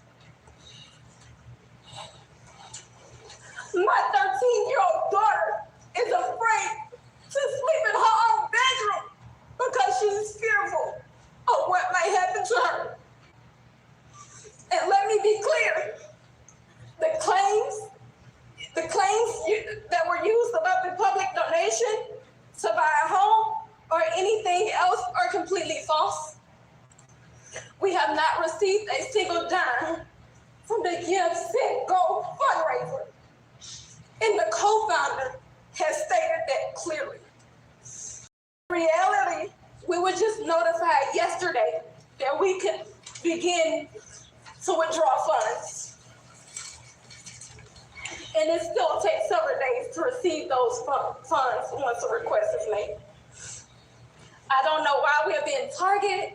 My 13-year-old daughter is afraid to sleep in her own bedroom because she's fearful of what might happen to her. The claims that were used about the public donation to buy a home or anything else are completely false. We have not received a single dime from the Give, Send, Go fundraiser. And the co-founder has stated that clearly. In reality, we were just notified yesterday that we could begin to withdraw funds. And it still takes several days to receive those funds once a request is made. I don't know why we are being targeted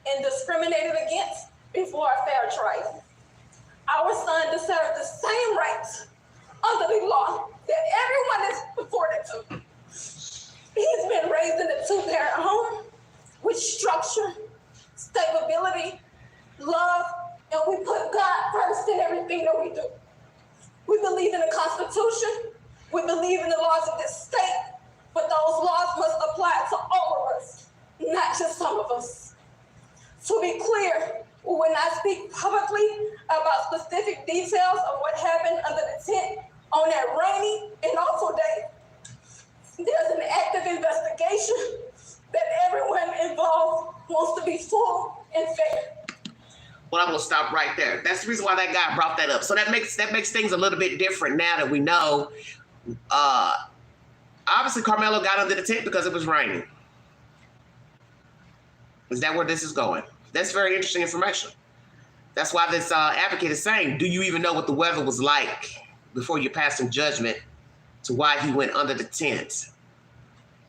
and discriminated against before a fair trial. Our son deserves the same rights under the law that everyone is afforded to. He's been raised in a two-parent home with structure, stability, love, and we put God first in everything that we do. We believe in the Constitution, we believe in the laws of this state, but those laws must apply to all of us, not just some of us. To be clear, we will not speak publicly about specific details of what happened under the tent on that rainy and awful day. There's an active investigation that everyone involved wants to be full and fair. Well, I'm gonna stop right there. That's the reason why that guy brought that up. So that makes things a little bit different now that we know. Obviously, KARMELO got under the tent because it was raining. Is that where this is going? That's very interesting information. That's why this advocate is saying, do you even know what the weather was like before you passed in judgment to why he went under the tent?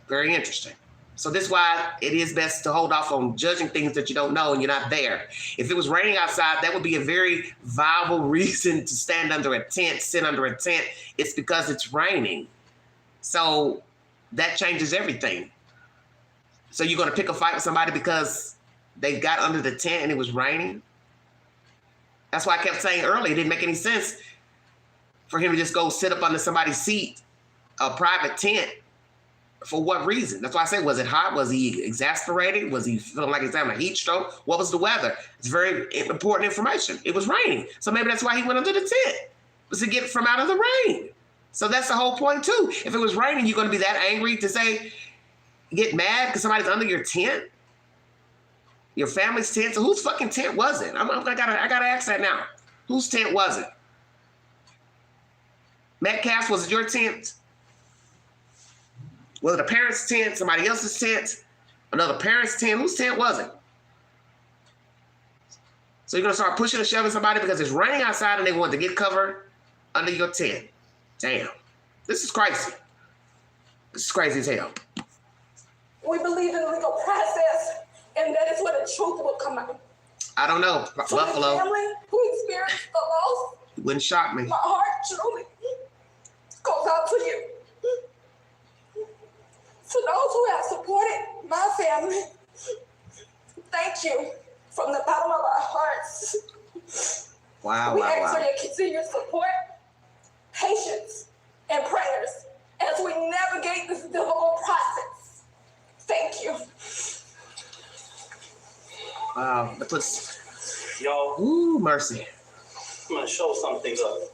Very interesting. So this is why it is best to hold off on judging things that you don't know and you're not there. If it was raining outside, that would be a very viable reason to stand under a tent, sit under a tent. It's because it's raining. So that changes everything. So you're going to pick a fight with somebody because they got under the tent and it was raining? That's why I kept saying earlier, it didn't make any sense for him to just go sit up under somebody's seat, a private tent. For what reason? That's why I say, was it hot? Was he exasperated? Was he feeling like he's having a heat stroke? What was the weather? It's very important information. It was raining. So maybe that's why he went under the tent, was to get from out of the rain. So that's the whole point too. If it was raining, you're going to be that angry to say, get mad because somebody's under your tent? Your family's tent? So whose fucking tent was it? I gotta ask that now. Whose tent was it? Metcalf's, was it your tent? Was it a parent's tent, somebody else's tent, another parent's tent? Whose tent was it? So you're going to start pushing and shoving somebody because it's raining outside and they want to get covered under your tent. Damn. This is crazy. This is crazy as hell. We believe in the legal process, and that is where the truth will come out. I don't know. To Buffalo. the family who experienced the loss, It wouldn't shock me. my heart truly goes out to you. To those who have supported my family, thank you from the bottom of our hearts. Wow, We wow, ask for wow. your continued support, patience, and prayers as we navigate this difficult process. Thank you. Wow. That puts, Y'all, ooh, mercy. I'm going to show something of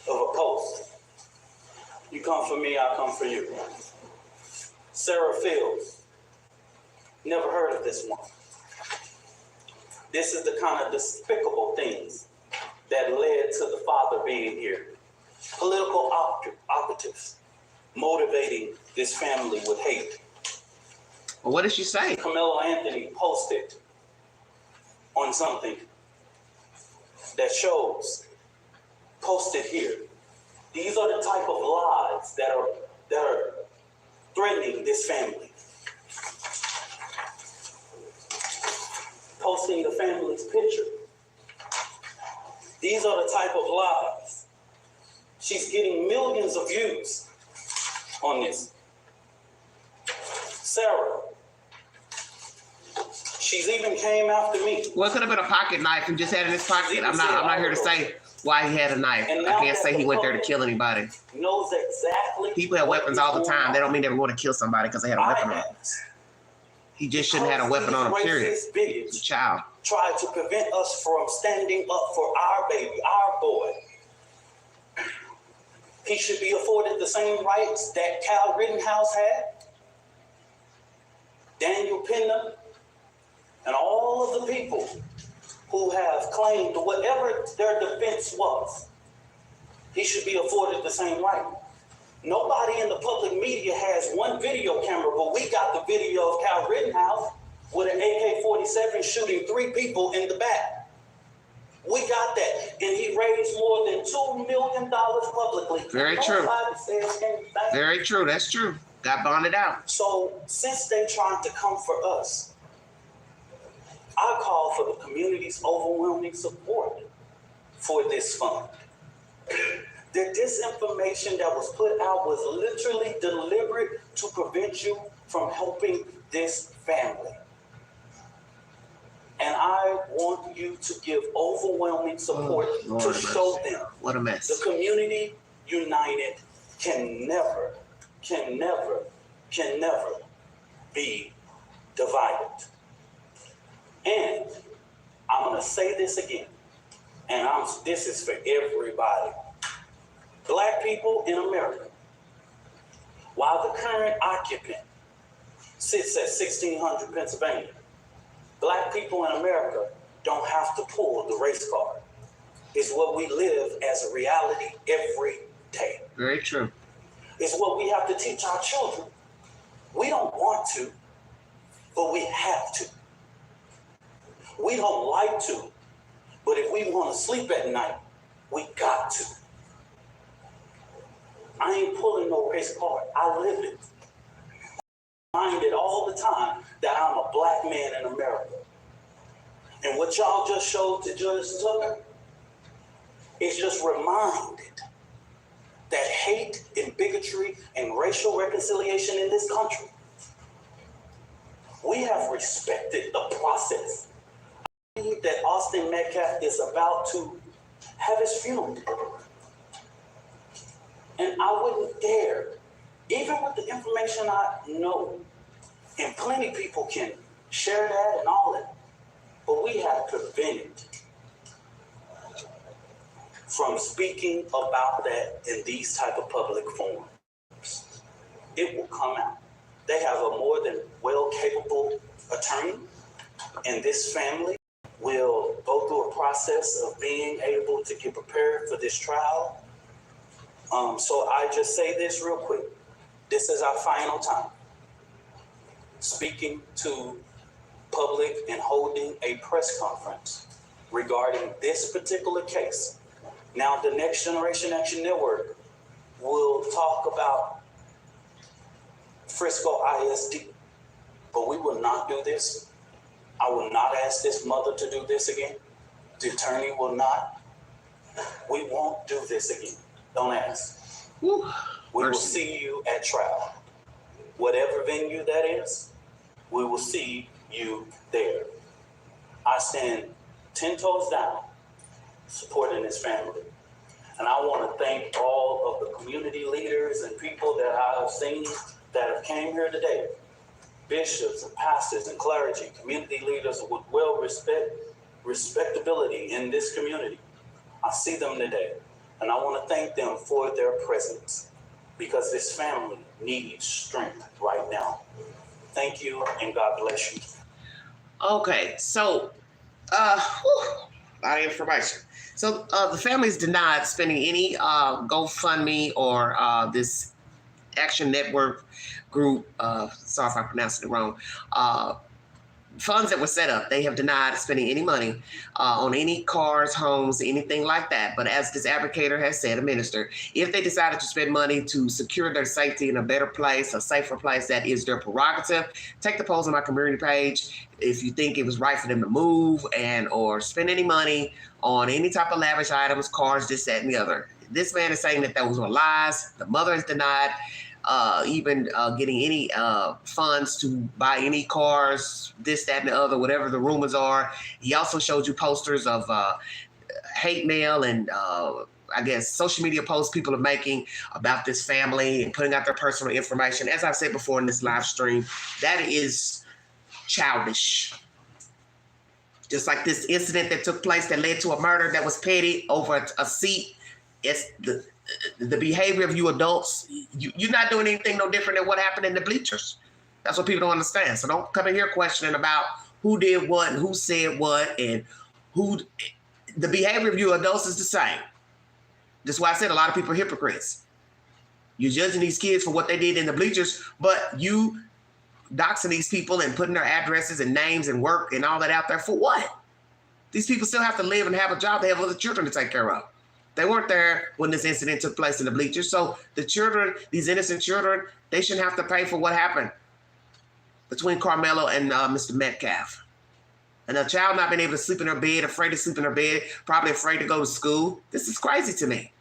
a post. You come for me, I come for you. Sarah Fields. Never heard of this one. This is the kind of despicable things that led to the father being here. Political operatives motivating this family with hate. Well, what did she say? Carmelo Anthony posted on something that shows, posted here. These are the type of lies that are threatening this family. Posting the family's picture. These are the type of lies. She's getting millions of views on this. Sarah. She's even came after me. Well, it could have been a pocket knife he just had in his pocket. I'm not here to say why he had a knife. I can't say he went there to kill anybody. Knows exactly. People have weapons all the time. They don't mean they were going to kill somebody because they had a weapon on. He just shouldn't have had a weapon on him, period. He's a child. Tried to prevent us from standing up for our baby, our boy. He should be afforded the same rights that Kyle Rittenhouse had, Daniel Penham, and all of the people who have claimed whatever their defense was. He should be afforded the same right. Nobody in the public media has one video camera, but we got the video of Kyle Rittenhouse with an AK-47 shooting 3 people in the back. We got that. And he raised more than $2 million publicly. Very true. Very true. That's true. Got bonded out. So since they trying to come for us, I call for the community's overwhelming support for this fund. The disinformation that was put out was literally deliberate to prevent you from helping this family. And I want you to give overwhelming support to show them. What a mess. The community united can never be divided. And I'm going to say this again, and this is for everybody. Black people in America, while the current occupant sits at 1600 Pennsylvania, Black people in America don't have to pull the race card. It's what we live as a reality every day. Very true. It's what we have to teach our children. We don't want to, but we have to. We don't like to, but if we want to sleep at night, we got to. I ain't pulling no race card. I live it. I find it all the time that I'm a Black man in America. And what y'all just showed to Judge Tucker is just reminded that hate and bigotry and racial reconciliation in this country, we have respected the process. I believe that Austin Metcalf is about to have his funeral. And I wouldn't dare, even with the information I know, and plenty people can share that and all that, but we have prevented from speaking about that in these type of public forums. It will come out. They have a more than well-capable attorney, and this family will go through a process of being able to get prepared for this trial. So I just say this real quick. This is our final time speaking to public and holding a press conference regarding this particular case. Now, the Next Generation Action Network will talk about Frisco ISD, but we will not do this. I will not ask this mother to do this again. The attorney will not. We won't do this again. Don't ask. Whew. We will see you at trial. Whatever venue that is, we will see you there. I stand 10 toes down supporting this family. And I want to thank all of the community leaders and people that I have seen that have came here today. Bishops and pastors and clergy, community leaders with respectability in this community. I see them today. And I want to thank them for their presence because this family needs strength right now. Thank you and God bless you. Okay, so a lot of information. So the family's denied spending any GoFundMe or this Action Network group, sorry if I pronounced it wrong, funds that were set up. They have denied spending any money on any cars, homes, anything like that. But as this advocator has said, a minister, if they decided to spend money to secure their safety in a better place, a safer place, that is their prerogative. Take the polls on my community page if you think it was right for them to move and or spend any money on any type of lavish items, cars, this, that, and the other. This man is saying that those were lies. The mother is denied even getting any funds to buy any cars, this, that, and the other, whatever the rumors are. He also showed you posters of hate mail and I guess social media posts people are making about this family and putting out their personal information. As I've said before in this live stream, that is childish. Just like this incident that took place that led to a murder that was petty over a seat. the behavior of you adults, you're not doing anything no different than what happened in the bleachers. That's what people don't understand. So don't come in here questioning about who did what and who said what and who. The behavior of you adults is the same. That's why I said a lot of people are hypocrites. You're judging these kids for what they did in the bleachers, but you doxing these people and putting their addresses and names and work and all that out there for what? These people still have to live and have a job. They have other children to take care of. They weren't there when this incident took place in the bleachers. So the children, these innocent children, they shouldn't have to pay for what happened between KARMELO and Mr. Metcalf. And a child not being able to sleep in her bed, afraid to sleep in her bed, probably afraid to go to school. This is crazy to me.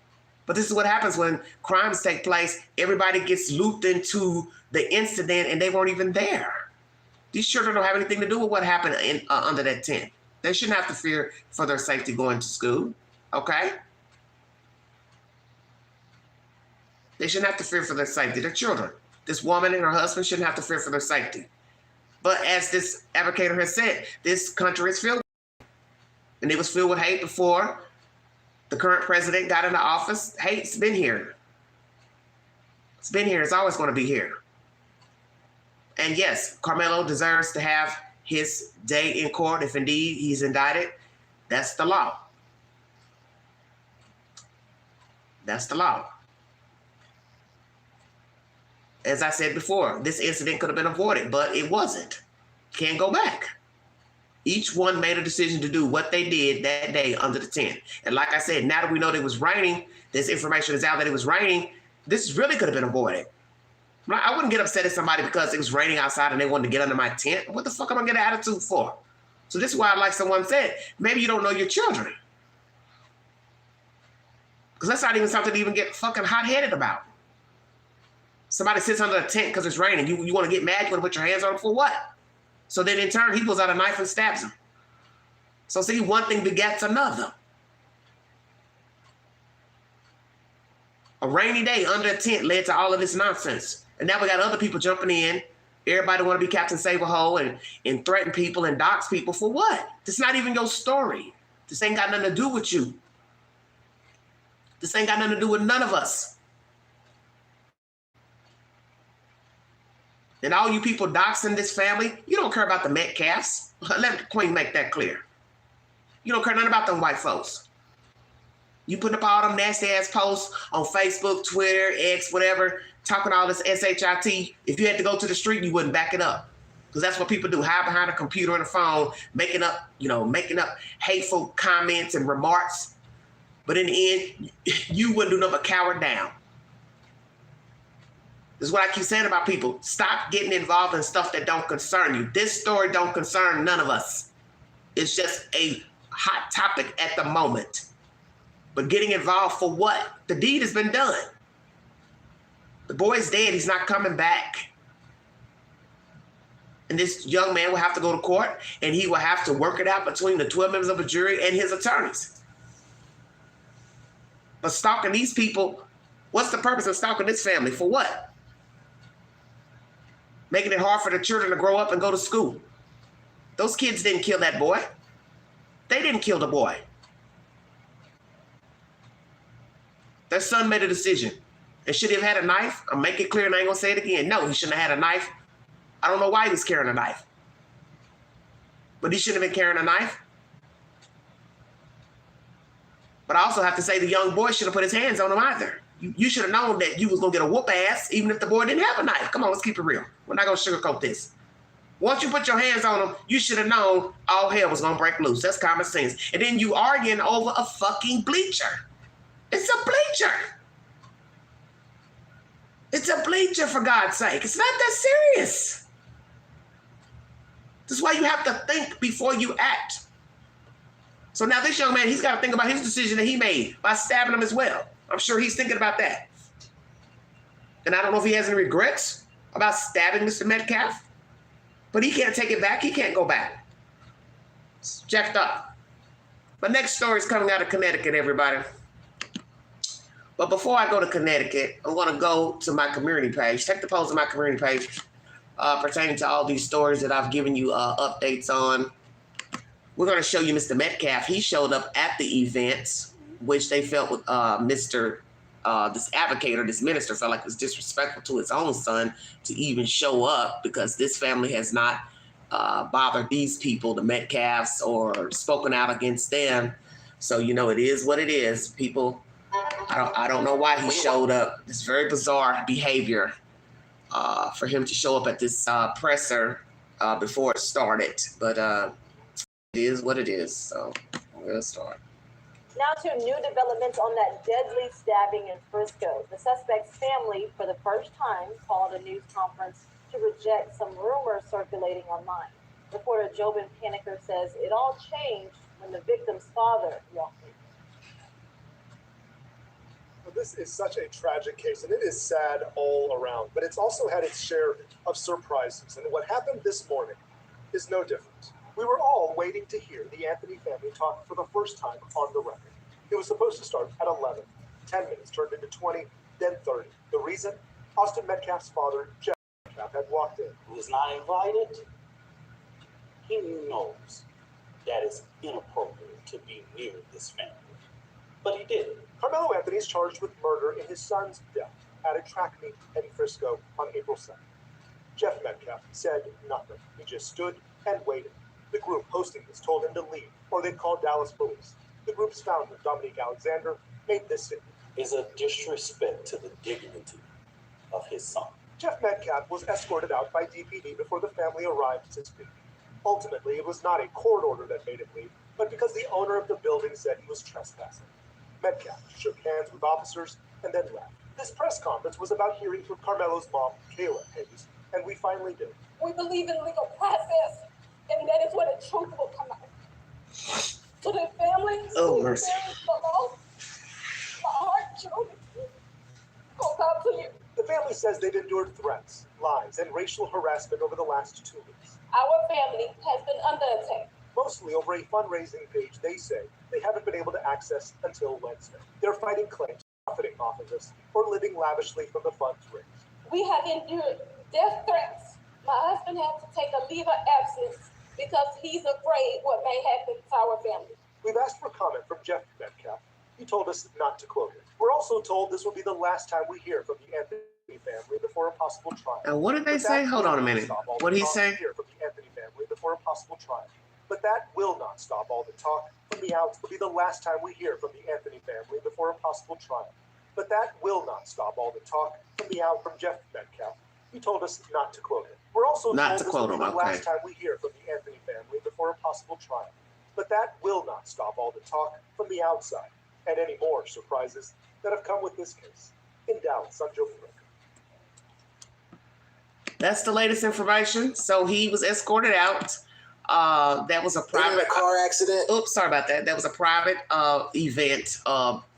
But this is what happens when crimes take place. Everybody gets looped into the incident and they weren't even there. These children don't have anything to do with what happened under that tent. They shouldn't have to fear for their safety going to school, okay? They shouldn't have to fear for their safety. They're children. This woman and her husband shouldn't have to fear for their safety. But as this advocator has said, this country is filled with hate. And it was filled with hate before the current president got into office. Hate's been here. It's been here. It's always going to be here. And yes, KARMELO deserves to have his day in court if indeed he's indicted. That's the law. That's the law. As I said before, this incident could have been avoided, but it wasn't. Can't go back. Each one made a decision to do what they did that day under the tent. And like I said, now that we know that it was raining, this information is out that it was raining, this really could have been avoided. I wouldn't get upset at somebody because it was raining outside and they wanted to get under my tent. What the fuck am I getting an attitude for? So this is why, like someone said, maybe you don't know your children. Because that's not even something to even get fucking hot-headed about. Somebody sits under a tent because it's raining. You want to get mad? You want to put your hands on them for what? So then in turn, he pulls out a knife and stabs him. So see, one thing begets another. A rainy day under a tent led to all of this nonsense. And now we got other people jumping in. Everybody want to be Captain Save-A-Hole and threaten people and dox people for what? This is not even your story. This ain't got nothing to do with you. This ain't got nothing to do with none of us. And all you people doxing this family, you don't care about the Metcalfs. Let the Queen make that clear. You don't care nothing about them white folks. You putting up all them nasty ass posts on Facebook, Twitter, X, whatever, talking all this SHIT. If you had to go to the street, you wouldn't back it up. Because that's what people do, hide behind a computer and a phone, making up hateful comments and remarks. But in the end, you wouldn't do nothing but cower down. This is what I keep saying about people. Stop getting involved in stuff that don't concern you. This story don't concern none of us. It's just a hot topic at the moment. But getting involved for what? The deed has been done. The boy's dead. He's not coming back. And this young man will have to go to court, and he will have to work it out between the 12 members of a jury and his attorneys. But stalking these people, what's the purpose of stalking this family? For what? Making it hard for the children to grow up and go to school. Those kids didn't kill that boy. They didn't kill the boy. Their son made a decision. And should he have had a knife? I'll make it clear and I ain't gonna say it again. No, he shouldn't have had a knife. I don't know why he was carrying a knife. But he shouldn't have been carrying a knife. But I also have to say the young boy should have put his hands on him either. You should have known that you was gonna get a whoop ass even if the boy didn't have a knife. Come on, let's keep it real. We're not gonna sugarcoat this. Once you put your hands on him, you should have known all hell was gonna break loose. That's common sense. And then you arguing over a fucking bleacher. It's a bleacher. It's a bleacher, for God's sake. It's not that serious. This is why you have to think before you act. So now this young man, he's got to think about his decision that he made by stabbing him as well. I'm sure he's thinking about that. And I don't know if he has any regrets about stabbing Mr. Metcalf, but he can't take it back. He can't go back. It's jacked up. My next story is coming out of Connecticut, everybody. But before I go to Connecticut, I'm going to go to my community page. Check the post on my community page pertaining to all these stories that I've given you updates on. We're going to show you Mr. Metcalf. He showed up at the events, which they felt with Mr. this advocate or this minister felt like it was disrespectful to his own son to even show up because this family has not bothered these people, the Metcalfs, or spoken out against them. So, you know, it is what it is. People, I don't know why he showed up. It's very bizarre behavior for him to show up at this presser before it started. But it is what it is. So we'll start. Now to new developments on that deadly stabbing in Frisco. The suspect's family, for the first time, called a news conference to reject some rumors circulating online. Reporter Jobin Paniker says it all changed when the victim's father walked in. Well, this is such a tragic case, and it is sad all around, but it's also had its share of surprises. And what happened this morning is no different. We were all waiting to hear the Anthony family talk for the first time on the record. It was supposed to start at 11. 10 minutes turned into 20, then 30. The reason? Austin Metcalf's father, Jeff Metcalf, had walked in. Who is not invited, he knows that it's inappropriate to be near this family. But he did. Carmelo Anthony is charged with murder in his son's death at a track meet in Frisco on April 2nd. Jeff Metcalf said nothing. He just stood and waited. The group hosting this told him to leave, or they'd call Dallas police. The group's founder, Dominique Alexander, made this statement. Is a disrespect to the dignity of his son. Jeff Metcalf was escorted out by DPD before the family arrived to speak. Ultimately, it was not a court order that made him leave, but because the owner of the building said he was trespassing. Metcalf shook hands with officers and then left. This press conference was about hearing from Carmelo's mom, Kayla Hayes, and we finally did. We believe in legal process, and that is where the truth will come out. To the families who mercy. experienced the loss, my heart truly goes out to you. The family says they've endured threats, lies, and racial harassment over the last 2 weeks. Our family has been under attack. Mostly over a fundraising page they say they haven't been able to access until Wednesday. They're fighting claims, profiting off of this, or living lavishly from the funds raised. We have endured death threats. My husband had to take a leave of absence because he's afraid what may happen to our family. We've asked for comment from Jeff Metcalf. He told us not to quote him. We're also told this will be the last time we hear from the Anthony family before a possible trial. And what did they say? Hold on a minute. What did he say? Hear from the Anthony family before a possible trial. But that will not stop all the talk from the outs. Will be the last time we hear from the Anthony family before a possible trial. But that will not stop all the talk from the out from Jeff Metcalf. He told us not to quote him. We're also Not told to this quote will be him, the okay. last time we hear from the Anthony family before a possible trial. But that will not stop all the talk from the outside and any more surprises that have come with this case. In Dallas, I'm Joe Frick. That's the latest information. So he was escorted out. That was a private car accident. Oops, sorry about that. That was a private event,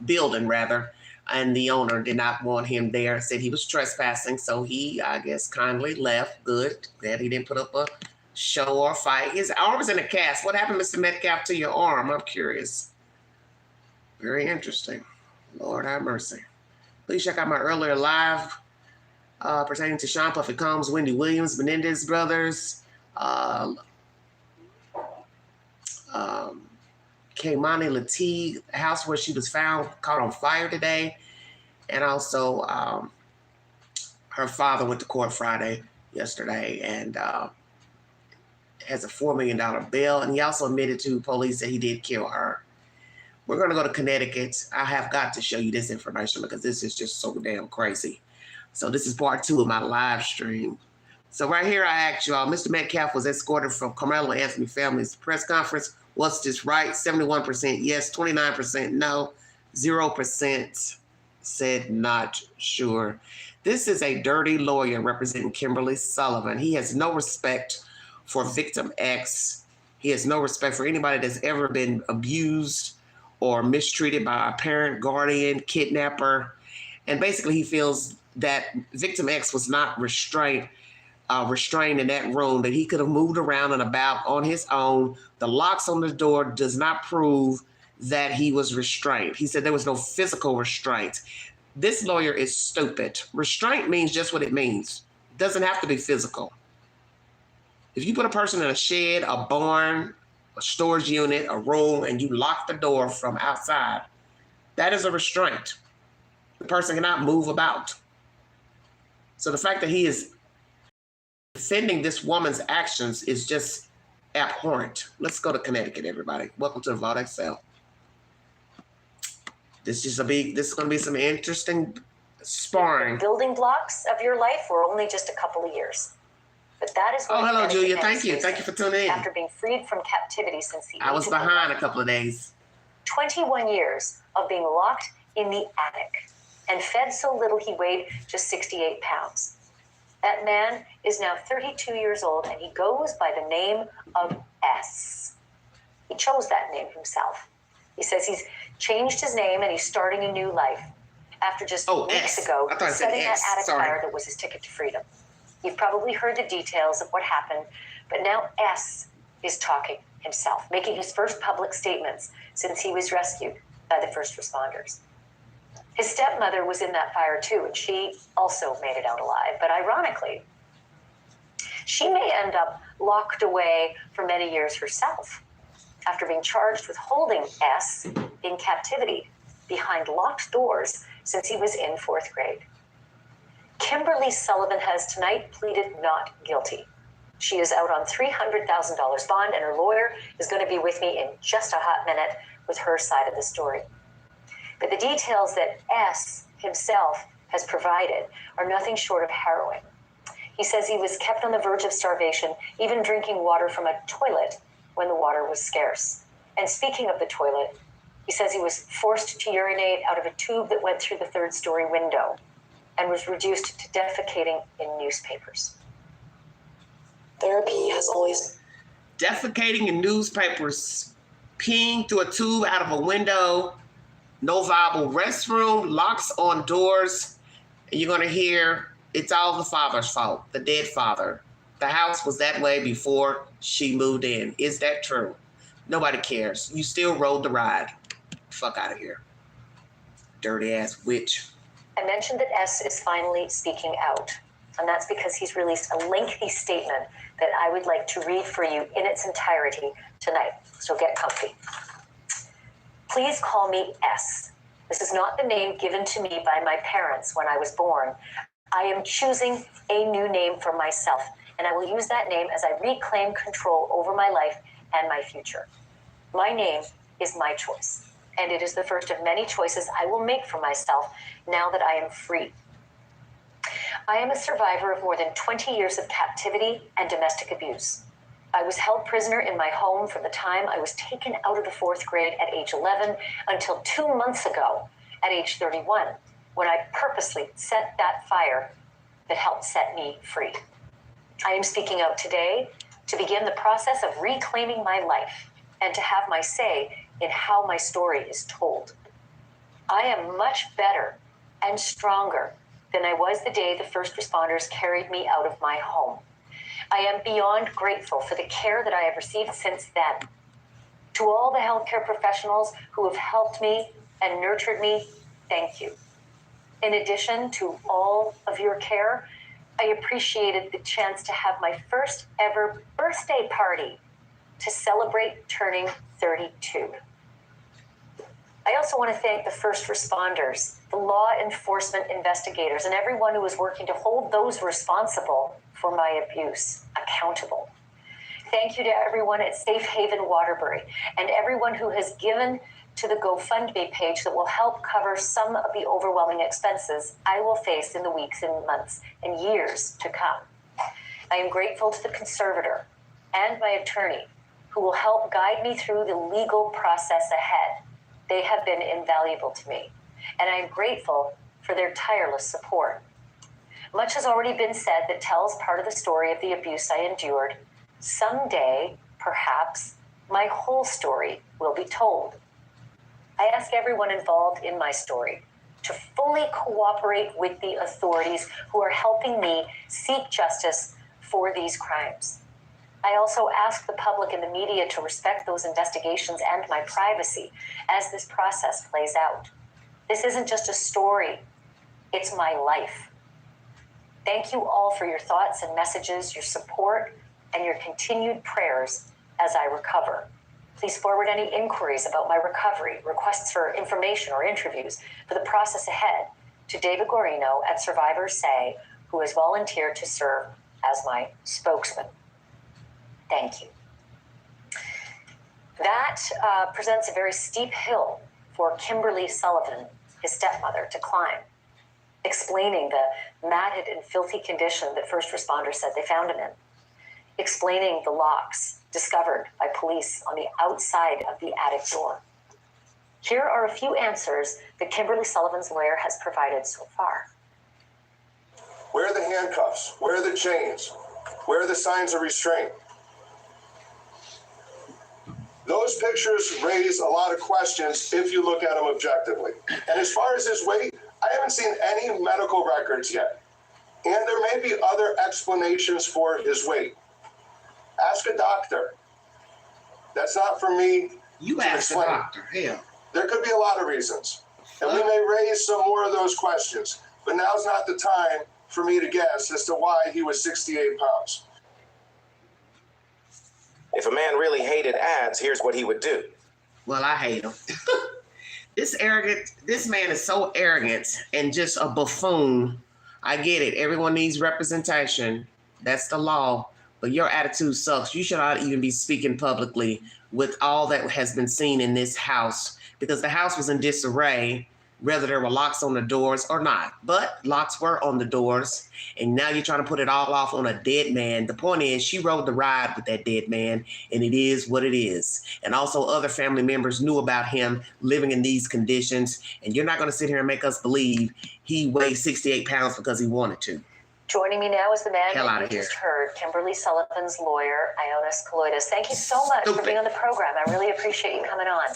building rather, and the owner did not want him there. Said he was trespassing, so he, I guess, kindly left. Good, glad he didn't put up a show or fight. His arm was in a cast. What happened, Mr. Metcalf, to your arm? I'm curious. Very interesting. Lord have mercy. Please check out my earlier live pertaining to Sean Puffy Combs, Wendy Williams, Menendez brothers, Kaymani Lateef, the house where she was found caught on fire today. And also her father went to court yesterday, and has a $4 million bail. And he also admitted to police that he did kill her. We're going to go to Connecticut. I have got to show you this information because this is just so damn crazy. So this is part 2 of my live stream. So right here, I asked you all, Mr. Metcalf was escorted from Carmelo Anthony family's press conference. Was this right? 71% yes, 29% no, 0% said not sure. This is a dirty lawyer representing Kimberly Sullivan. He has no respect for victim X. He has no respect for anybody that's ever been abused or mistreated by a parent, guardian, kidnapper. And basically he feels that victim X was not restrained in that room, that he could have moved around and about on his own. The locks on the door does not prove that he was restrained. He said there was no physical restraint. This lawyer is stupid. Restraint means just what it means. It doesn't have to be physical. If you put a person in a shed, a barn, a storage unit, a room, and you lock the door from outside, that is a restraint. The person cannot move about. So the fact that he is defending this woman's actions is just abhorrent. Let's go to Connecticut, everybody. Welcome to the Vault Excel. This is going to be some interesting sparring. The building blocks of your life were only just a couple of years. But that is what hello, Julia. Thank you. Thank you for tuning in. After being freed from captivity since the I was behind a couple of days. 21 years of being locked in the attic and fed so little he weighed just 68 pounds. That man is now 32 years old and he goes by the name of S. He chose that name himself. He says he's changed his name and he's starting a new life after just weeks ago setting that attic fire that was his ticket to freedom. You've probably heard the details of what happened, but now S is talking himself, making his first public statements since he was rescued by the first responders. His stepmother was in that fire too, and she also made it out alive. But ironically, she may end up locked away for many years herself after being charged with holding S in captivity behind locked doors since he was in 4th grade. Kimberly Sullivan has tonight pleaded not guilty. She is out on $300,000 bond, and her lawyer is going to be with me in just a hot minute with her side of the story. But the details that S himself has provided are nothing short of harrowing. He says he was kept on the verge of starvation, even drinking water from a toilet when the water was scarce. And speaking of the toilet, he says he was forced to urinate out of a tube that went through the 3rd-story window and was reduced to defecating in newspapers. Therapy has always... Defecating in newspapers, peeing through a tube out of a window, no viable restroom, locks on doors, and you're going to hear it's all the father's fault, the dead father. The house was that way before she moved in. Is that true? Nobody cares. You still rode the ride. Fuck out of here. Dirty ass witch. I mentioned that S is finally speaking out, and that's because he's released a lengthy statement that I would like to read for you in its entirety tonight. So get comfy. Please call me S. This is not the name given to me by my parents when I was born. I am choosing a new name for myself, and I will use that name as I reclaim control over my life and my future. My name is my choice, and it is the first of many choices I will make for myself now that I am free. I am a survivor of more than 20 years of captivity and domestic abuse. I was held prisoner in my home from the time I was taken out of the 4th grade at age 11 until 2 months ago at age 31, when I purposely set that fire that helped set me free. I am speaking out today to begin the process of reclaiming my life and to have my say in how my story is told. I am much better and stronger than I was the day the first responders carried me out of my home. I am beyond grateful for the care that I have received since then. To all the healthcare professionals who have helped me and nurtured me, thank you. In addition to all of your care, I appreciated the chance to have my first ever birthday party to celebrate turning 32. I also want to thank the first responders, the law enforcement investigators, and everyone who is working to hold those responsible for my abuse accountable. Thank you to everyone at Safe Haven Waterbury and everyone who has given to the GoFundMe page that will help cover some of the overwhelming expenses I will face in the weeks and months and years to come. I am grateful to the conservator and my attorney who will help guide me through the legal process ahead. They have been invaluable to me, and I am grateful for their tireless support. Much has already been said that tells part of the story of the abuse I endured. Someday, perhaps, my whole story will be told. I ask everyone involved in my story to fully cooperate with the authorities who are helping me seek justice for these crimes. I also ask the public and the media to respect those investigations and my privacy as this process plays out. This isn't just a story, it's my life. Thank you all for your thoughts and messages, your support, and your continued prayers as I recover. Please forward any inquiries about my recovery, requests for information or interviews for the process ahead to David Guarino at Survivors Say, who has volunteered to serve as my spokesman. Thank you. That presents a very steep hill for Kimberly Sullivan, his stepmother, to climb, explaining the matted and filthy condition that first responders said they found him in, explaining the locks discovered by police on the outside of the attic door. Here are a few answers that Kimberly Sullivan's lawyer has provided so far. Where are the handcuffs? Where are the chains? Where are the signs of restraint? Those pictures raise a lot of questions if you look at them objectively. And as far as his weight, I haven't seen any medical records yet. And there may be other explanations for his weight. Ask a doctor. That's not for me You to asked the explain. doctor, hell. There could be a lot of reasons. And we may raise some more of those questions. But now's not the time for me to guess as to why he was 68 pounds. If a man really hated ads, here's what he would do. Well, I hate him. This man is so arrogant and just a buffoon. I get it. Everyone needs representation. That's the law. But your attitude sucks. You should not even be speaking publicly with all that has been seen in this house, because the house was in disarray, whether there were locks on the doors or not. But locks were on the doors, and now you're trying to put it all off on a dead man. The point is, she rode the ride with that dead man, and it is what it is. And also other family members knew about him living in these conditions, and you're not going to sit here and make us believe he weighed 68 pounds because he wanted to. Joining me now is the man Hell that outta you here. just heard, Kimberly Sullivan's lawyer, KALOIDIS. Thank you so much for Stupid. being on the program. I really appreciate you coming on.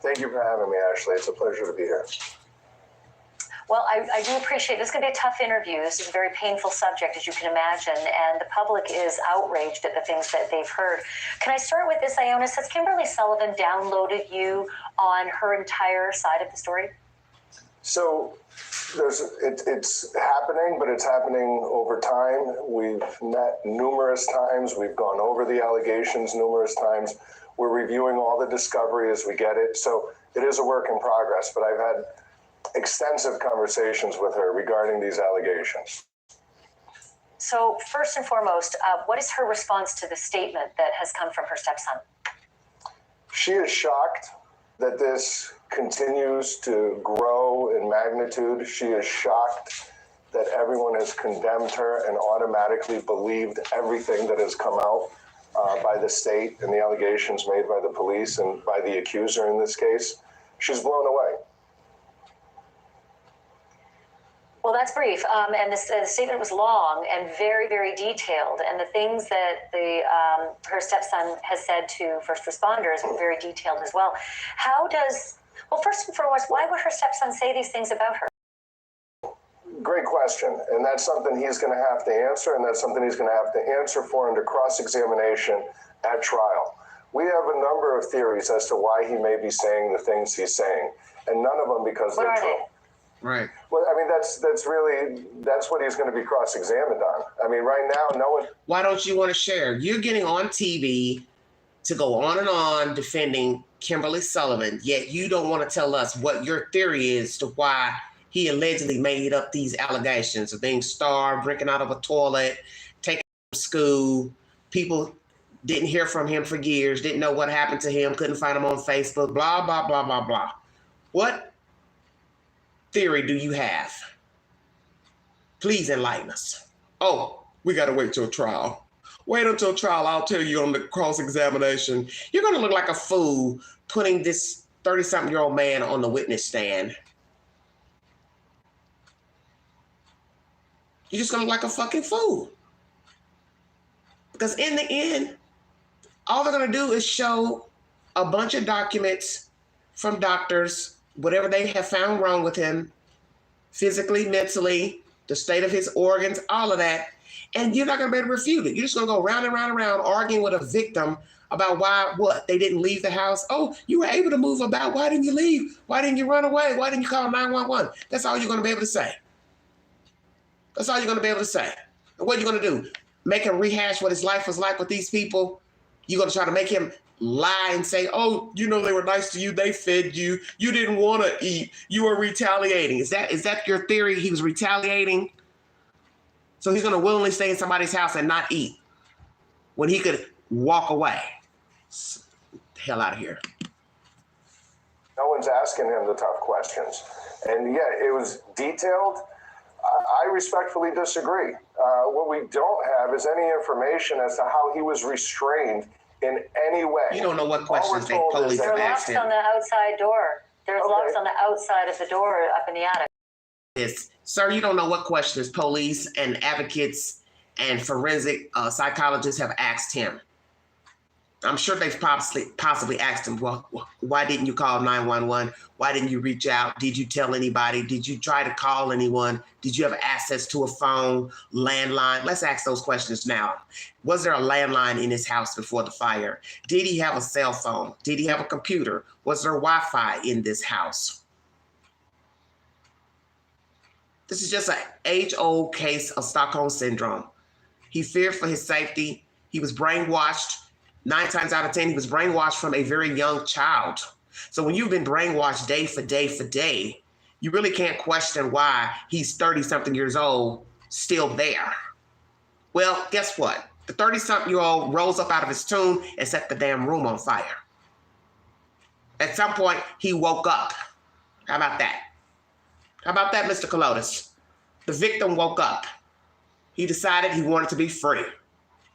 Thank you for having me, Ashley. It's a pleasure to be here. Well, I do appreciate this. Is going to be a tough interview. This is a very painful subject, as you can imagine, and the public is outraged at the things that they've heard. Can I start with this, Ionis? Has Kimberly Sullivan downloaded you on her entire side of the story? So it's happening, but it's happening over time. We've met numerous times. We've gone over the allegations numerous times. We're reviewing all the discovery as we get it. So it is a work in progress, but I've had extensive conversations with her regarding these allegations. So first and foremost, what is her response to the statement that has come from her stepson? She is shocked that this continues to grow in magnitude. She is shocked that everyone has condemned her and automatically believed everything that has come out by the state and the allegations made by the police and by the accuser in this case. She's blown away. Well, that's brief, and the statement was long and very, very detailed, and the things that her stepson has said to first responders were very detailed as well. Well, first and foremost, why would her stepson say these things about her? Great question, and that's something he's going to have to answer, and that's something he's going to have to answer for under cross-examination at trial. We have a number of theories as to why he may be saying the things he's saying, and none of them because they're true. Right. Well, I mean, that's what he's going to be cross-examined on. I mean, right now, no one. Why don't you want to share? You're getting on TV to go on and on defending Kimberly Sullivan, yet you don't want to tell us what your theory is to why he allegedly made up these allegations of being starved, drinking out of a toilet, taken from school. People didn't hear from him for years, didn't know what happened to him, couldn't find him on Facebook, blah, blah, blah, blah, blah. What theory do you have? Please enlighten us. Oh, we got to wait till trial. Wait until trial. I'll tell you on the cross-examination. You're going to look like a fool putting this 30-something-year-old man on the witness stand. You're just going to look like a fucking fool. Because in the end, all they're going to do is show a bunch of documents from doctors, whatever they have found wrong with him, physically, mentally, the state of his organs, all of that. And you're not going to be able to refute it. You're just going to go round and round and round arguing with a victim about why, what, they didn't leave the house. Oh, you were able to move about. Why didn't you leave? Why didn't you run away? Why didn't you call 911? That's all you're going to be able to say. That's all you're going to be able to say. And what are you going to do? Make him rehash what his life was like with these people? You're going to try to make him lie and say, oh, you know, they were nice to you, they fed you, you didn't want to eat, you were retaliating. Is that your theory? He was retaliating? So he's going to willingly stay in somebody's house and not eat when he could walk away? Hell out of here. No one's asking him the tough questions. And yeah, it was detailed. I respectfully disagree. What we don't have is any information as to how he was restrained in any way. You don't know what questions the police There have are asked locks him. on the outside door. There's locks on the outside of the door up in the attic. Yes, sir, you don't know what questions police and advocates and forensic psychologists have asked him. I'm sure they've possibly asked him, well, why didn't you call 911? Why didn't you reach out? Did you tell anybody? Did you try to call anyone? Did you have access to a phone, landline? Let's ask those questions now. Was there a landline in his house before the fire? Did he have a cell phone? Did he have a computer? Was there Wi-Fi in this house? This is just an age-old case of Stockholm Syndrome. He feared for his safety. He was brainwashed. 9 times out of 10, he was brainwashed from a very young child. So when you've been brainwashed day for day for day, you really can't question why he's 30-something years old still there. Well, guess what? The 30-something-year-old rose up out of his tomb and set the damn room on fire. At some point, he woke up. How about that? How about that, Mr. KALOIDIS? The victim woke up. He decided he wanted to be free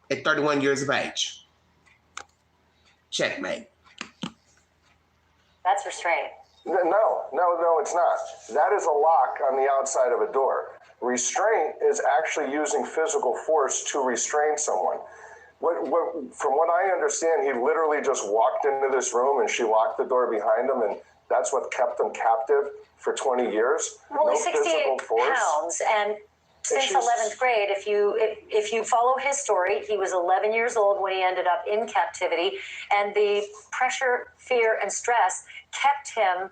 at 31 years of age. Checkmate. That's restraint. No, it's not. That is a lock on the outside of a door. Restraint is actually using physical force to restrain someone. From what I understand, he literally just walked into this room and she locked the door behind him, and that's what kept him captive for 20 years. Well, he's 68 pounds, and since 11th grade, if you follow his story, he was 11 years old when he ended up in captivity, and the pressure, fear, and stress kept him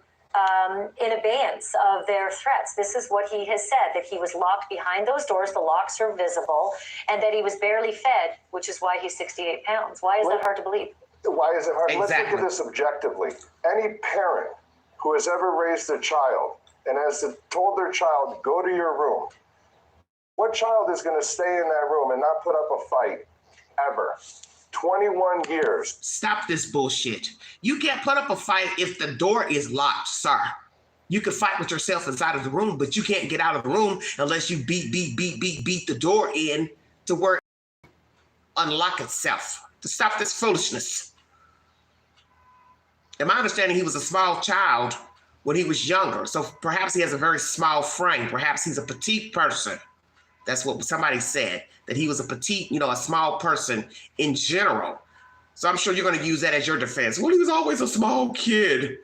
in abeyance of their threats. This is what he has said, that he was locked behind those doors, the locks are visible, and that he was barely fed, which is why he's 68 pounds. Why is that hard to believe? Why is it hard? Exactly. Let's look at this objectively. Any parent who has ever raised a child and has told their child, go to your room, what child is going to stay in that room and not put up a fight ever? 21 years. Stop this bullshit. You can't put up a fight if the door is locked, sir. You can fight with yourself inside of the room, but you can't get out of the room unless you beat the door in to where it unlock itself. To stop this foolishness. In my understanding, he was a small child when he was younger, so perhaps he has a very small frame. Perhaps he's a petite person. That's what somebody said, that he was a petite, a small person in general. So I'm sure you're going to use that as your defense. Well, he was always a small kid.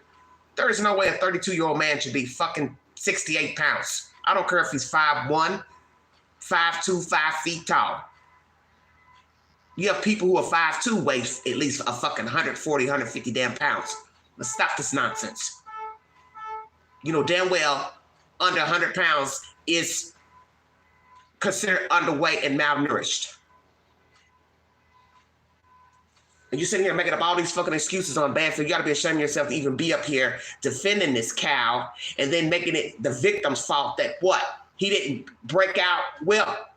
There is no way a 32-year-old man should be fucking 68 pounds. I don't care if he's 5'1", 5'2", 5 feet tall. You have people who are 5'2", weigh at least a fucking 140, 150 damn pounds. Let's stop this nonsense. You know damn well under 100 pounds is considered underweight and malnourished. And you're sitting here making up all these fucking excuses on bad food. You gotta be ashamed of yourself to even be up here defending this cow and then making it the victim's fault that what? He didn't break out. Well,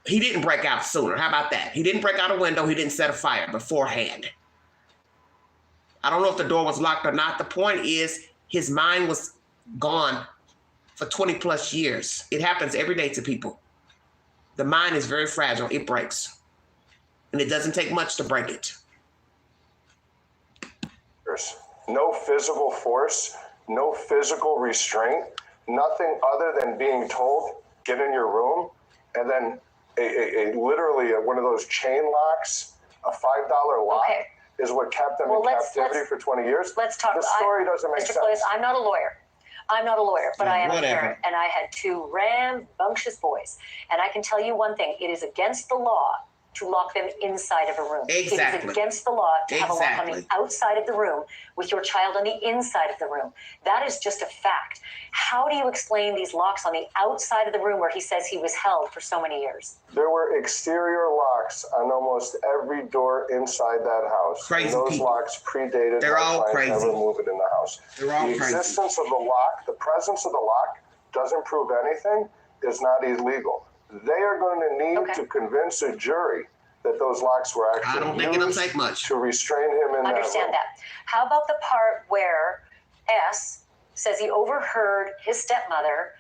he didn't break out sooner. How about that? He didn't break out a window. He didn't set a fire beforehand. I don't know if the door was locked or not. The point is his mind was gone for 20 plus years. It happens every day to people. The mind is very fragile. It breaks. And it doesn't take much to break it. No physical force, no physical restraint, nothing other than being told, get in your room, and then literally one of those chain locks, a $5 lock, is what kept them in captivity for 20 years. Let's talk. The story doesn't make sense. KALOIDIS, I'm not a lawyer, but I am a parent, and I had 2 rambunctious boys. And I can tell you one thing, it is against the law to lock them inside of a room. Exactly. It is against the law to have a lock on the outside of the room with your child on the inside of the room. That is just a fact. How do you explain these locks on the outside of the room where he says he was held for so many years? There were exterior locks on almost every door inside that house. Crazy and those people. locks predated They're all crazy. ever moving in the house. They're all the crazy. existence of the lock, the presence of the lock doesn't prove anything, is not illegal. They are going to need to convince a jury that those locks were actually I don't think it'll take much to restrain him in Understand that. How about the part where S says he overheard his stepmother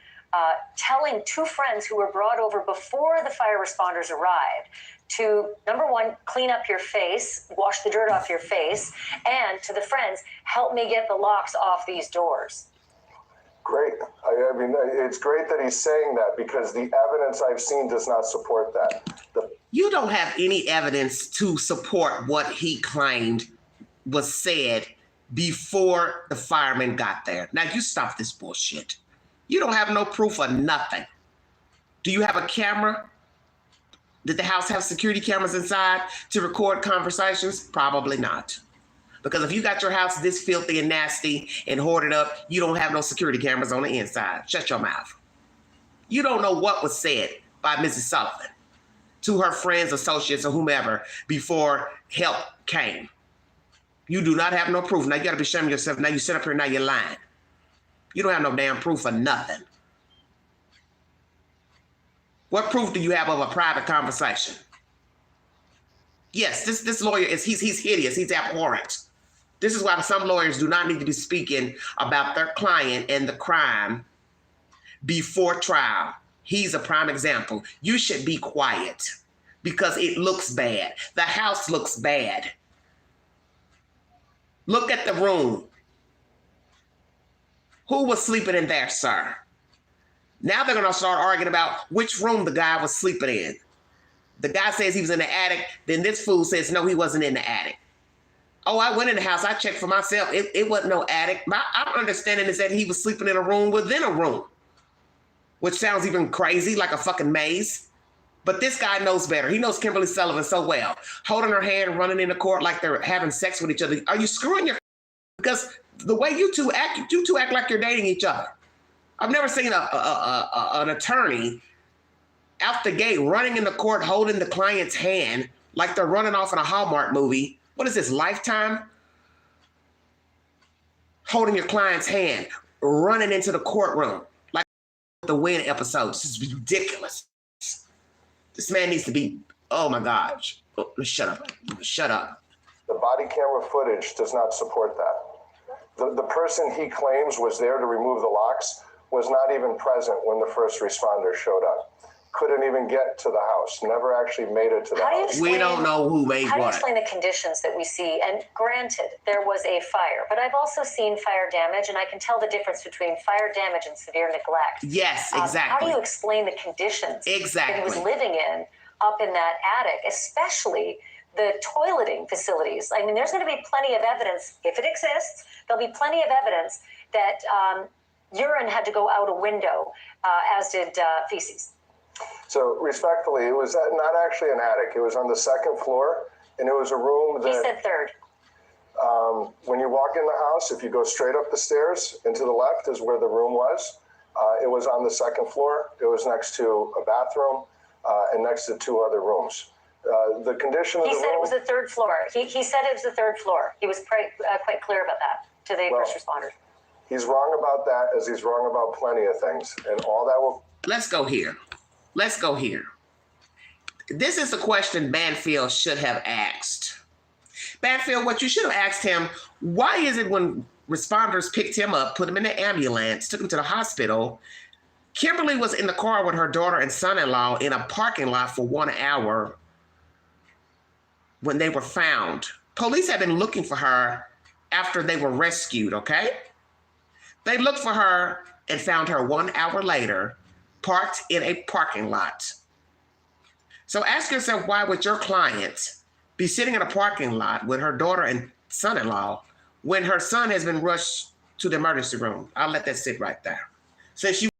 telling two friends who were brought over before the fire responders arrived to, number one, clean up your face, wash the dirt off your face, and to the friends, help me get the locks off these doors? Great. I mean, it's great that he's saying that because the evidence I've seen does not support that. You don't have any evidence to support what he claimed was said before the firemen got there. Now, you stop this bullshit. You don't have no proof of nothing. Do you have a camera? Did the house have security cameras inside to record conversations? Probably not. Because if you got your house this filthy and nasty and hoarded up, you don't have no security cameras on the inside. Shut your mouth. You don't know what was said by Mrs. Sullivan to her friends, associates, or whomever before help came. You do not have no proof. Now you gotta be ashamed of yourself. Now you sit up here, now you're lying. You don't have no damn proof of nothing. What proof do you have of a private conversation? Yes, this lawyer he's hideous, he's abhorrent. This is why some lawyers do not need to be speaking about their client and the crime before trial. He's a prime example. You should be quiet because it looks bad. The house looks bad. Look at the room. Who was sleeping in there, sir? Now they're gonna start arguing about which room the guy was sleeping in. The guy says he was in the attic, then this fool says, no, he wasn't in the attic. Oh, I went in the house, I checked for myself. It wasn't no attic. My understanding is that he was sleeping in a room within a room, which sounds even crazy, like a fucking maze. But this guy knows better. He knows Kimberly Sullivan so well. Holding her hand, running into court like they're having sex with each other. Are you screwing your... Because the way you two act like you're dating each other. I've never seen an attorney out the gate running in the court holding the client's hand like they're running off in a Hallmark movie. What is this, Lifetime? Holding your client's hand, running into the courtroom like the Win episode. This is ridiculous. This man needs to be, oh my gosh. Oh, shut up. Shut up. The body camera footage does not support that. The person he claims was there to remove the locks was not even present when the first responders showed up. Couldn't even get to the house. Never actually made it to the house. We don't know who made what. How do you explain the conditions that we see? And granted, there was a fire, but I've also seen fire damage, and I can tell the difference between fire damage and severe neglect. Yes, exactly. How do you explain the conditions that he was living in up in that attic, especially the toileting facilities? I mean, there's going to be plenty of evidence, if it exists, there'll be plenty of evidence that urine had to go out a window, as did feces. So respectfully, it was not actually an attic. It was on the second floor, and it was a room that... He said third. When you walk in the house, if you go straight up the stairs and to the left is where the room was. It was on the second floor. It was next to a bathroom and next to two other rooms. The condition of the room... He said it was the third floor. He said it was the third floor. He was quite clear about that to the first responders. He's wrong about that, as he's wrong about plenty of things. And all that will... Let's go here. Let's go here. This is the question Banfield should have asked. Banfield, what you should have asked him, why is it when responders picked him up, put him in the ambulance, took him to the hospital, Kimberly was in the car with her daughter and son-in-law in a parking lot for 1 hour when they were found. Police had been looking for her after they were rescued, okay? They looked for her and found her 1 hour later, parked in a parking lot. So ask yourself, why would your client be sitting in a parking lot with her daughter and son-in-law when her son has been rushed to the emergency room? I'll let that sit right there. Since you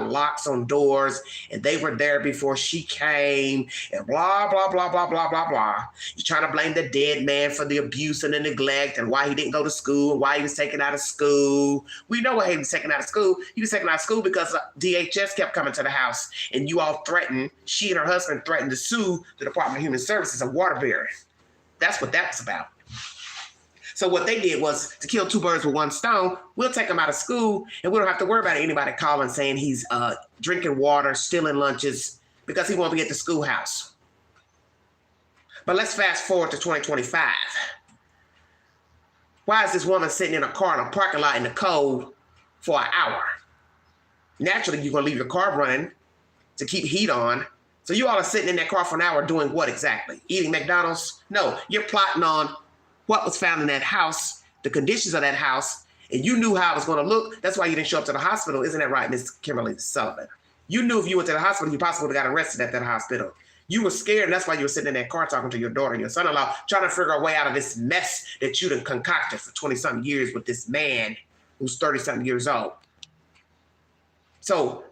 locks on doors, and they were there before she came, and blah, blah, blah, blah, blah, blah, blah. You're trying to blame the dead man for the abuse and the neglect and why he didn't go to school and why he was taken out of school. We know why he was taken out of school. He was taken out of school because DHS kept coming to the house, and you all threatened, she and her husband threatened to sue the Department of Human Services of Waterbury. That's what that was about. So what they did was to kill two birds with one stone. We'll take him out of school, and we don't have to worry about anybody calling saying he's drinking water, stealing lunches, because he won't be at the schoolhouse. But let's fast forward to 2025. Why is this woman sitting in a car in a parking lot in the cold for an hour? Naturally, you're going to leave your car running to keep heat on. So you all are sitting in that car for an hour doing what exactly? Eating McDonald's? No, you're plotting on what was found in that house, the conditions of that house, and you knew how it was going to look. That's why you didn't show up to the hospital. Isn't that right, Ms. Kimberly Sullivan? You knew if you went to the hospital, you possibly would have got arrested at that hospital. You were scared, and that's why you were sitting in that car talking to your daughter and your son-in-law, trying to figure a way out of this mess that you done concocted for 20-something years with this man who's 30-something years old. So,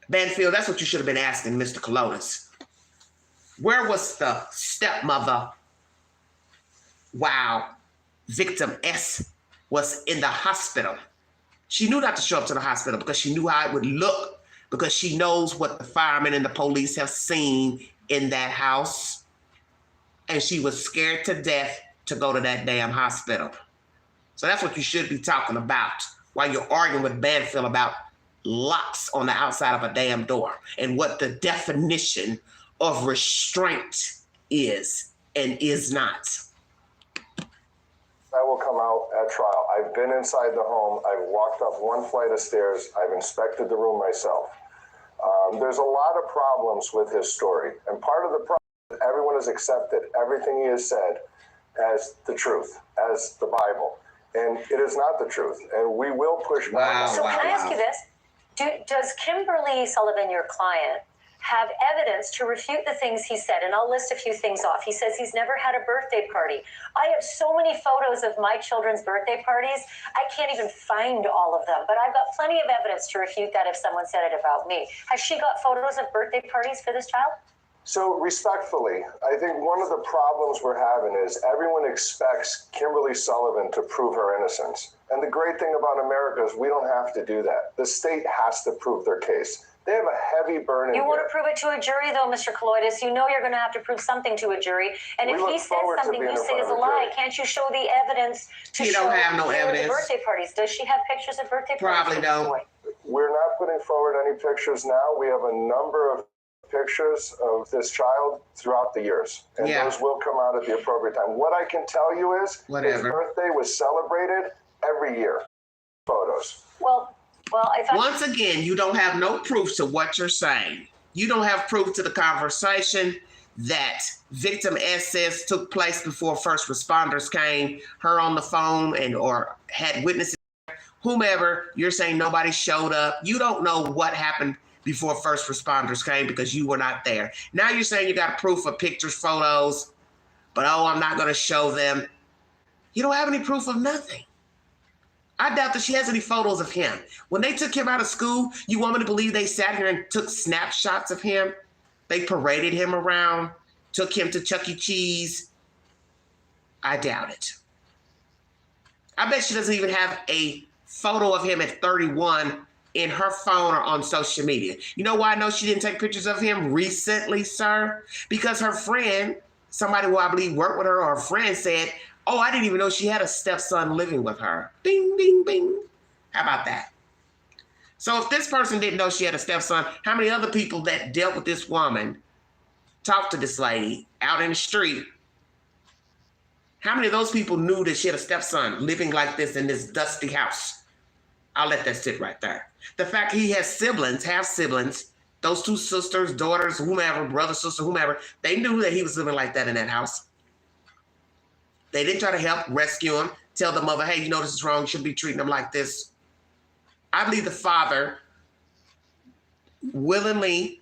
Banfield, that's what you should have been asking Mr. KALOIDIS. Where was the stepmother while victim S was in the hospital? She knew not to show up to the hospital because she knew how it would look, because she knows what the firemen and the police have seen in that house. And she was scared to death to go to that damn hospital. So that's what you should be talking about while you're arguing with Banfield about locks on the outside of a damn door and what the definition of restraint is and is not. That will come out at trial. I've been inside the home. I've walked up one flight of stairs. I've inspected the room myself. There's a lot of problems with his story. And part of the problem is everyone has accepted everything he has said as the truth, as the Bible. And it is not the truth. And we will push back. So can I ask you this? Does Kimberly Sullivan, your client, have evidence to refute the things he said? And I'll list a few things off. He says he's never had a birthday party. I have so many photos of my children's birthday parties, I can't even find all of them. But I've got plenty of evidence to refute that if someone said it about me. Has she got photos of birthday parties for this child? So respectfully, I think one of the problems we're having is everyone expects Kimberly Sullivan to prove her innocence. And the great thing about America is we don't have to do that. The state has to prove their case. They have a heavy burden. You want to prove it to a jury, though, Mr. KALOIDIS. You know you're going to have to prove something to a jury. And if he says something you say is a lie, can't you show the evidence to show don't have no evidence. The birthday parties? Does she have pictures of birthday parties? Probably don't. We're not putting forward any pictures now. We have a number of pictures of this child throughout the years. And those will come out at the appropriate time. What I can tell you is his birthday was celebrated every year. Photos. Well, if once again, you don't have no proof to what you're saying. You don't have proof to the conversation that victim S says took place before first responders came, her on the phone and or had witnesses, whomever. You're saying nobody showed up. You don't know what happened before first responders came because you were not there. Now you're saying you got proof of pictures, photos, but I'm not going to show them. You don't have any proof of nothing. I doubt that she has any photos of him. When they took him out of school, you want me to believe they sat here and took snapshots of him? They paraded him around, took him to Chuck E. Cheese. I doubt it. I bet she doesn't even have a photo of him at 31 in her phone or on social media. You know why I know she didn't take pictures of him recently, sir? Because her friend, somebody who I believe worked with her or a friend said, oh, I didn't even know she had a stepson living with her. Bing, bing, bing. How about that? So if this person didn't know she had a stepson, how many other people that dealt with this woman, talked to this lady out in the street, how many of those people knew that she had a stepson living like this in this dusty house? I'll let that sit right there. The fact he has siblings, half-siblings, those two sisters, daughters, whomever, brother, sister, whomever, they knew that he was living like that in that house. They didn't try to help rescue him, tell the mother, hey, you know this is wrong, you shouldn't be treating him like this. I believe the father willingly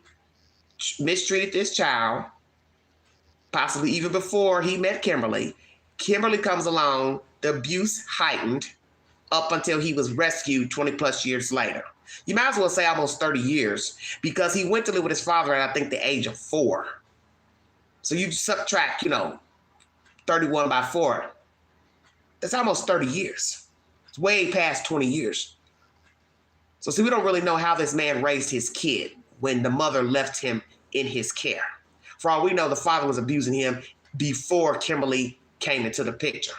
mistreated this child, possibly even before he met Kimberly. Kimberly comes along, the abuse heightened up until he was rescued 20 plus years later. You might as well say almost 30 years because he went to live with his father at, I think, the age of 4. So you subtract, 31 by 4. That's almost 30 years. It's way past 20 years. So see, we don't really know how this man raised his kid when the mother left him in his care. For all we know, the father was abusing him before Kimberly came into the picture.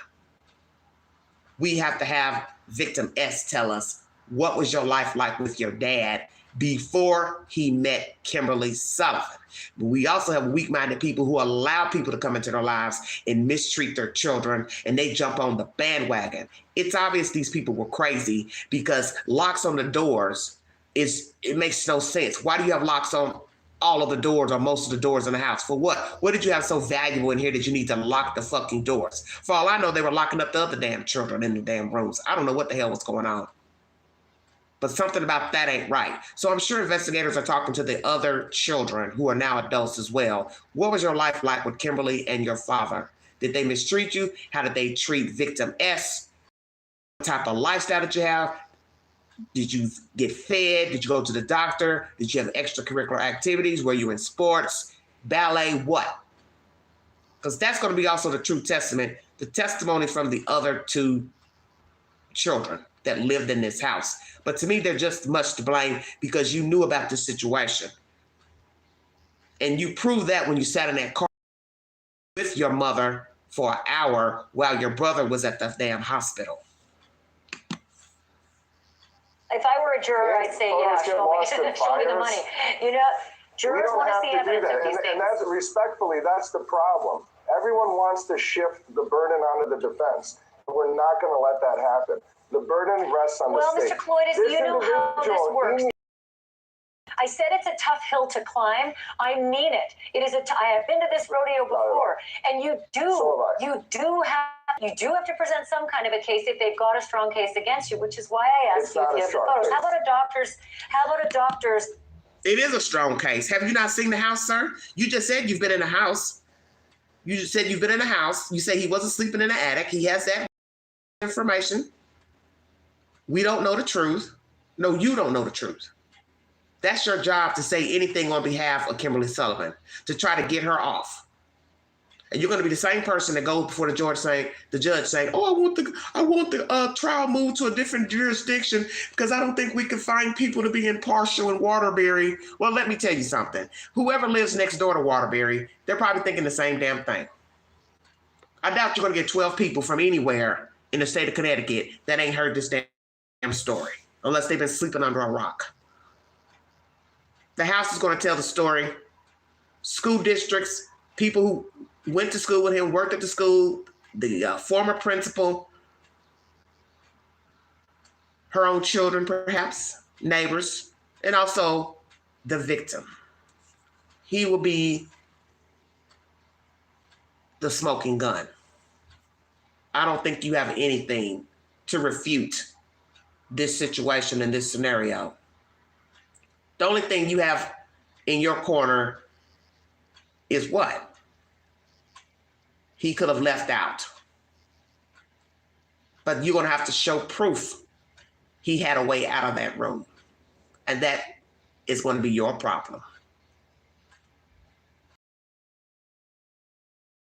We have to have victim S tell us, what was your life like with your dad before he met Kimberly Sullivan? But we also have weak-minded people who allow people to come into their lives and mistreat their children, and they jump on the bandwagon. It's obvious these people were crazy because locks on the doors it makes no sense. Why do you have locks on all of the doors or most of the doors in the house? For what? What did you have so valuable in here that you need to lock the fucking doors? For all I know, they were locking up the other damn children in the damn rooms. I don't know what the hell was going on. But something about that ain't right. So I'm sure investigators are talking to the other children who are now adults as well. What was your life like with Kimberly and your father? Did they mistreat you? How did they treat victim S? What type of lifestyle did you have? Did you get fed? Did you go to the doctor? Did you have extracurricular activities? Were you in sports, ballet, what? Because that's going to be also the true testament, the testimony from the other 2 children that lived in this house. But to me, they're just much to blame because you knew about this situation. And you proved that when you sat in that car with your mother for an hour while your brother was at the damn hospital. If I were a juror, I'd say, yeah, show me the money. Jurors want to see evidence of these things. And that's, respectfully, that's the problem. Everyone wants to shift the burden onto the defense. We're not going to let that happen. The burden rests on the state. Well, Mr. Kaloidis, you know how this works. I said it's a tough hill to climb. I mean it. I have been to this rodeo before, and you do have to present some kind of a case if they've got a strong case against you, which is why I asked you if you have the photos. How about a doctor's? It is a strong case. Have you not seen the house, sir? You just said you've been in the house. You just said you've been in the house. You say he wasn't sleeping in the attic. He has that information. We don't know the truth. No, you don't know the truth. That's your job to say anything on behalf of Kimberly Sullivan, to try to get her off. And you're going to be the same person that goes before the judge saying, oh, I want the trial moved to a different jurisdiction because I don't think we can find people to be impartial in Waterbury. Well, let me tell you something. Whoever lives next door to Waterbury, they're probably thinking the same damn thing. I doubt you're going to get 12 people from anywhere in the state of Connecticut that ain't heard this damn story, unless they've been sleeping under a rock. The house is going to tell the story. School districts, people who went to school with him, worked at the school, the former principal, her own children, perhaps, neighbors, and also the victim. He will be the smoking gun. I don't think you have anything to refute this situation and this scenario. The only thing you have in your corner is what? He could have left out. But you're going to have to show proof he had a way out of that room. And that is going to be your problem.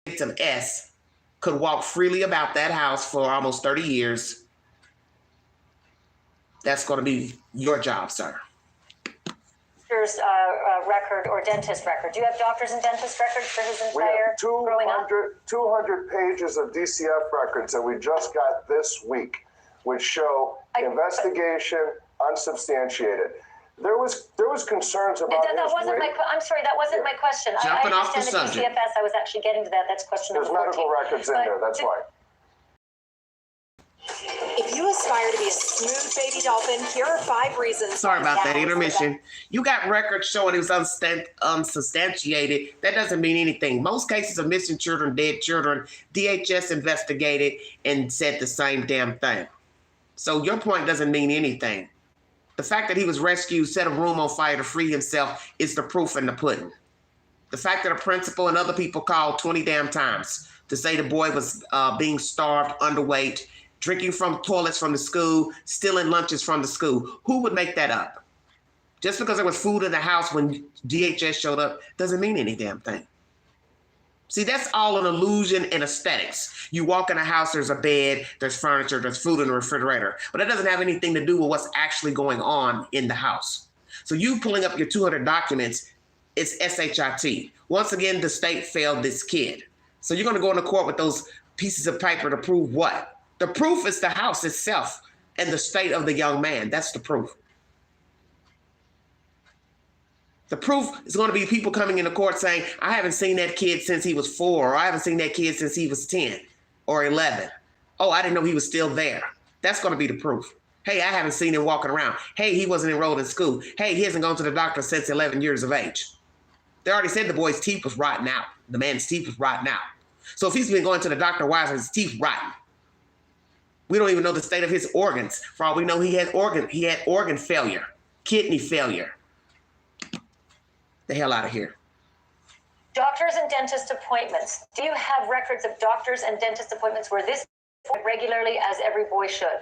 Victim S could walk freely about that house for almost 30 years. That's going to be your job, sir. Record or dentist record. Do you have doctors and dentist records for his entire growing up? 200 pages of DCF records that we just got this week, which show investigation unsubstantiated. There was concerns about I'm sorry, that wasn't my question. Jumping off the understand subject. DCFS. I was actually getting to that. That's question number 14. There's medical records in there. That's why. If you aspire to be a smooth baby dolphin, here are 5 reasons. Sorry about that intermission. You got records showing it was unsubstantiated. That doesn't mean anything. Most cases of missing children, dead children, DHS investigated and said the same damn thing. So your point doesn't mean anything. The fact that he was rescued, set a room on fire to free himself is the proof in the pudding. The fact that a principal and other people called 20 damn times to say the boy was being starved, underweight, drinking from toilets from the school, stealing lunches from the school. Who would make that up? Just because there was food in the house when DHS showed up doesn't mean any damn thing. See, that's all an illusion and aesthetics. You walk in a house, there's a bed, there's furniture, there's food in the refrigerator, but that doesn't have anything to do with what's actually going on in the house. So you pulling up your 200 documents, it's SHIT. Once again, the state failed this kid. So you're going to go into court with those pieces of paper to prove what? The proof is the house itself and the state of the young man. That's the proof. The proof is going to be people coming into court saying, I haven't seen that kid since he was 4, or I haven't seen that kid since he was 10 or 11. Oh, I didn't know he was still there. That's going to be the proof. Hey, I haven't seen him walking around. Hey, he wasn't enrolled in school. Hey, he hasn't gone to the doctor since 11 years of age. They already said the boy's teeth was rotten out. The man's teeth was rotten out. So if he's been going to the doctor, why are his teeth rotten? We don't even know the state of his organs. For all we know, he had organ failure, kidney failure. The hell out of here. Doctors and dentist appointments. Do you have records of doctors and dentist appointments where this regularly as every boy should?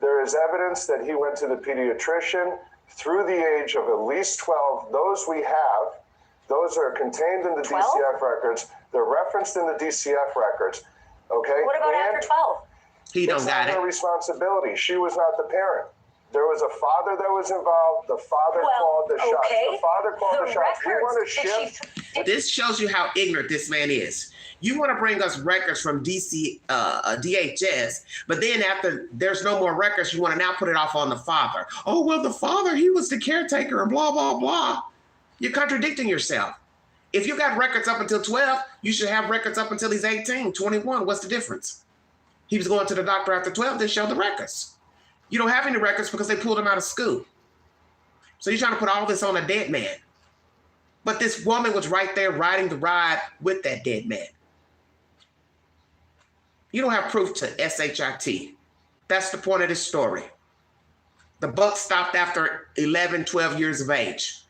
There is evidence that he went to the pediatrician through the age of at least 12. Those we have. Those are contained in the 12? DCF records. They're referenced in the DCF records. Okay? What about after 12? He don't got it. It's not her responsibility. She was not the parent. There was a father that was involved. The father called the shots. The father called the shots. We want to shift. This shows you how ignorant this man is. You want to bring us records from DHS, but then after there's no more records, you want to now put it off on the father. Oh, well, the father, he was the caretaker and blah, blah, blah. You're contradicting yourself. If you got records up until 12, you should have records up until he's 18, 21. What's the difference? He was going to the doctor after 12, they show the records. You don't have any records because they pulled him out of school. So you're trying to put all this on a dead man. But this woman was right there riding the ride with that dead man. You don't have proof to SHIT. That's the point of this story. The buck stopped after 11, 12 years of age.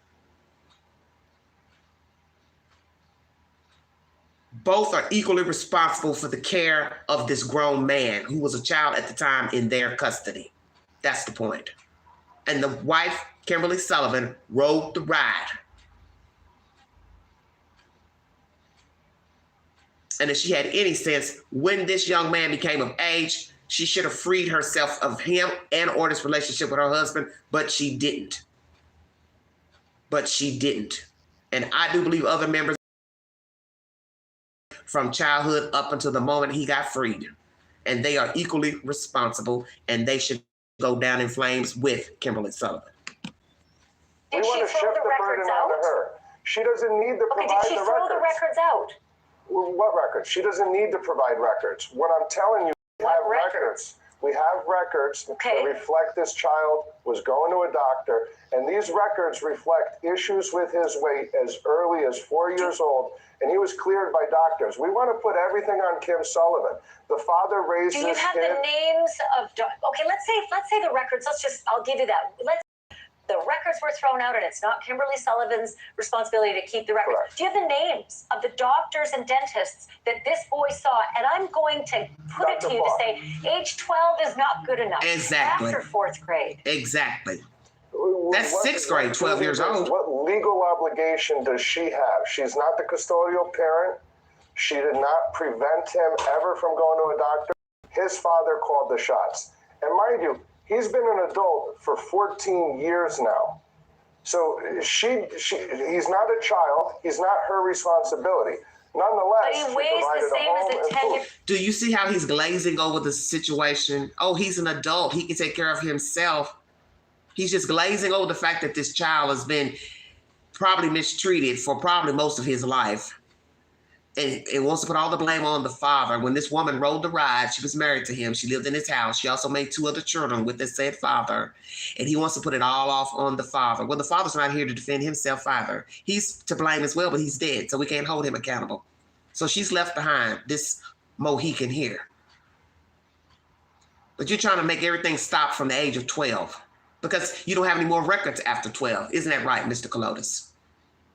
Both are equally responsible for the care of this grown man who was a child at the time in their custody. That's the point. And the wife, Kimberly Sullivan, rode the ride. And if she had any sense, when this young man became of age, she should have freed herself of him and or this relationship with her husband, but she didn't. And I do believe other members from childhood up until the moment he got freed. And they are equally responsible, and they should go down in flames with Kimberly Sullivan. We want to shift the burden onto her. She doesn't need to provide the records. Did she throw the records out? What records? She doesn't need to provide records. What I'm telling you, we have records. We have records that reflect this child was going to a doctor, and these records reflect issues with his weight as early as 4 years old, and he was cleared by doctors. We want to put everything on Kim Sullivan. The father raised this kid. Do you have the names of, okay, let's say the records, I'll give you that. The records were thrown out, and it's not Kimberly Sullivan's responsibility to keep the records. Correct. Do you have the names of the doctors and dentists that this boy saw? And I'm going to put it to you to say, age 12 is not good enough. Exactly. After 4th grade. Exactly. That's 6th grade, 12 years old. What legal obligation does she have? She's not the custodial parent. She did not prevent him ever from going to a doctor. His father called the shots. And mind you, he's been an adult for 14 years now. So he's not a child. He's not her responsibility. Nonetheless, but he weighs the same as a 10-year. Do you see how he's glazing over the situation? Oh, he's an adult. He can take care of himself. He's just glazing over the fact that this child has been probably mistreated for probably most of his life. And wants to put all the blame on the father. When this woman rode the ride, she was married to him. She lived in his house. She also made 2 other children with this said father. And he wants to put it all off on the father. Well, the father's not here to defend himself either. He's to blame as well, but he's dead, so we can't hold him accountable. So she's left behind, this Mohican here. But you're trying to make everything stop from the age of 12 because you don't have any more records after 12. Isn't that right, Mr. KALOIDIS?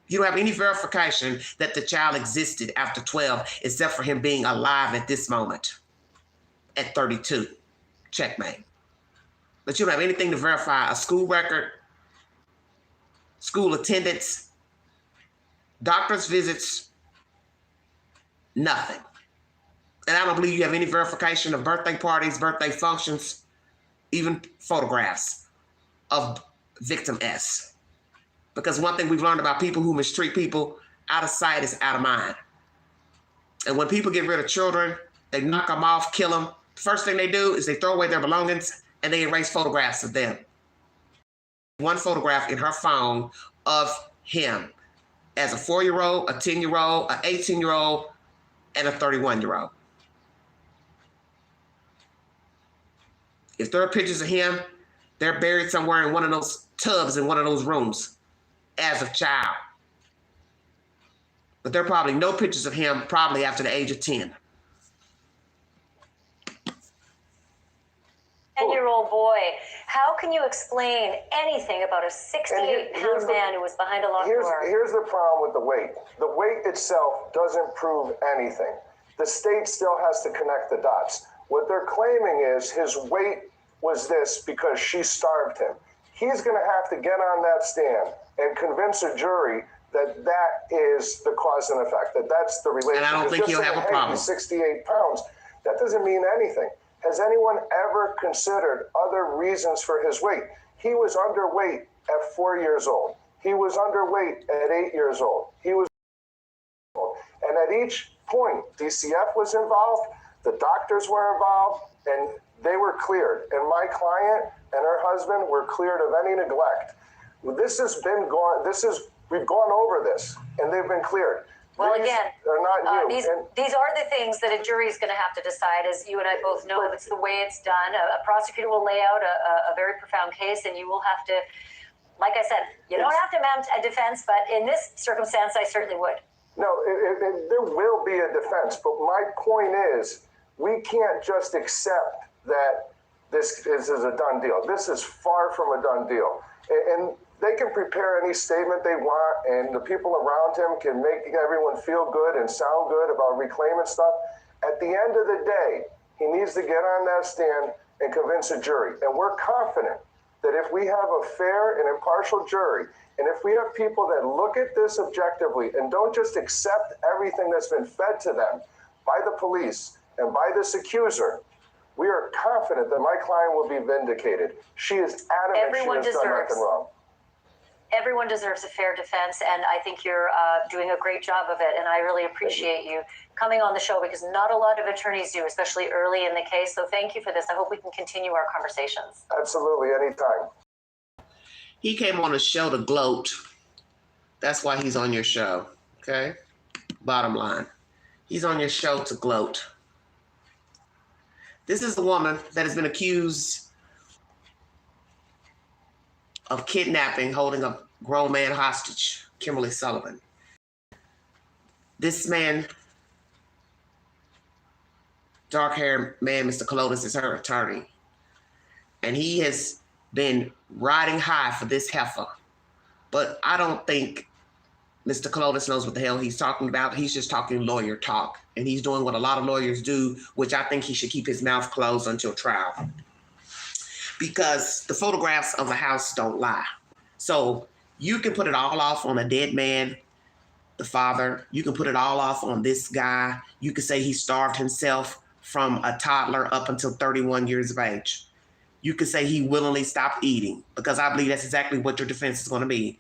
You don't have any verification that the child existed after 12, except for him being alive at this moment, at 32. checkmate. But you don't have anything to verify a school record, school attendance, doctor's visits, nothing. And I don't believe you have any verification of birthday parties, birthday functions, even photographs of victim S. Because one thing we've learned about people who mistreat people, out of sight is out of mind. And when people get rid of children, they knock them off, kill them. The first thing they do is they throw away their belongings and they erase photographs of them. One photograph in her phone of him as a 4-year-old, a 10-year-old, an 18-year-old, and a 31-year-old. If there are pictures of him, they're buried somewhere in one of those tubs in one of those rooms as a child. But there are probably no pictures of him probably after the age of 10. 10-year-old boy, how can you explain anything about a 68-pound man who was behind a locked door? Here's the problem with the weight. The weight itself doesn't prove anything. The state still has to connect the dots. What they're claiming is his weight was this because she starved him. He's going to have to get on that stand and convince a jury that that is the cause and effect, that that's the relationship. And I don't think he'll have a problem. He's 68 pounds. That doesn't mean anything. Has anyone ever considered other reasons for his weight? He was underweight at 4 years old. He was underweight at 8 years old. He was, and at each point, DCF was involved, the doctors were involved, and they were cleared. And my client and her husband were cleared of any neglect. This has been we've gone over this, and they've been cleared. Well, again, they're not these are the things that a jury is going to have to decide, as you and I both know. It's the way it's done. A prosecutor will lay out a very profound case, and you will have to, like I said, you don't have to mount a defense, but in this circumstance, I certainly would. No, there will be a defense, but my point is, we can't just accept that this is a done deal. This is far from a done deal. And they can prepare any statement they want, and the people around him can make everyone feel good and sound good about reclaiming stuff. At the end of the day, he needs to get on that stand and convince a jury. And we're confident that if we have a fair and impartial jury, and if we have people that look at this objectively and don't just accept everything that's been fed to them by the police and by this accuser, we are confident that my client will be vindicated. She is adamant she has done nothing wrong. Everyone deserves a fair defense, and I think you're doing a great job of it, and I really appreciate you coming on the show, because not a lot of attorneys do, especially early in the case, so thank you for this. I hope we can continue our conversations. Absolutely, anytime. He came on the show to gloat. That's why he's on your show, okay? Bottom line. He's on your show to gloat. This is a woman that has been accused of kidnapping, holding a grown man hostage, Kimberly Sullivan. This man, dark-haired man, Mr. KALOIDIS, is her attorney. And he has been riding high for this heifer. But I don't think Mr. KALOIDIS knows what the hell he's talking about. He's just talking lawyer talk. And he's doing what a lot of lawyers do, which I think he should keep his mouth closed until trial. Because the photographs of the house don't lie. So you can put it all off on a dead man, the father. You can put it all off on this guy. You could say he starved himself from a toddler up until 31 years of age. You could say he willingly stopped eating, because I believe that's exactly what your defense is going to be,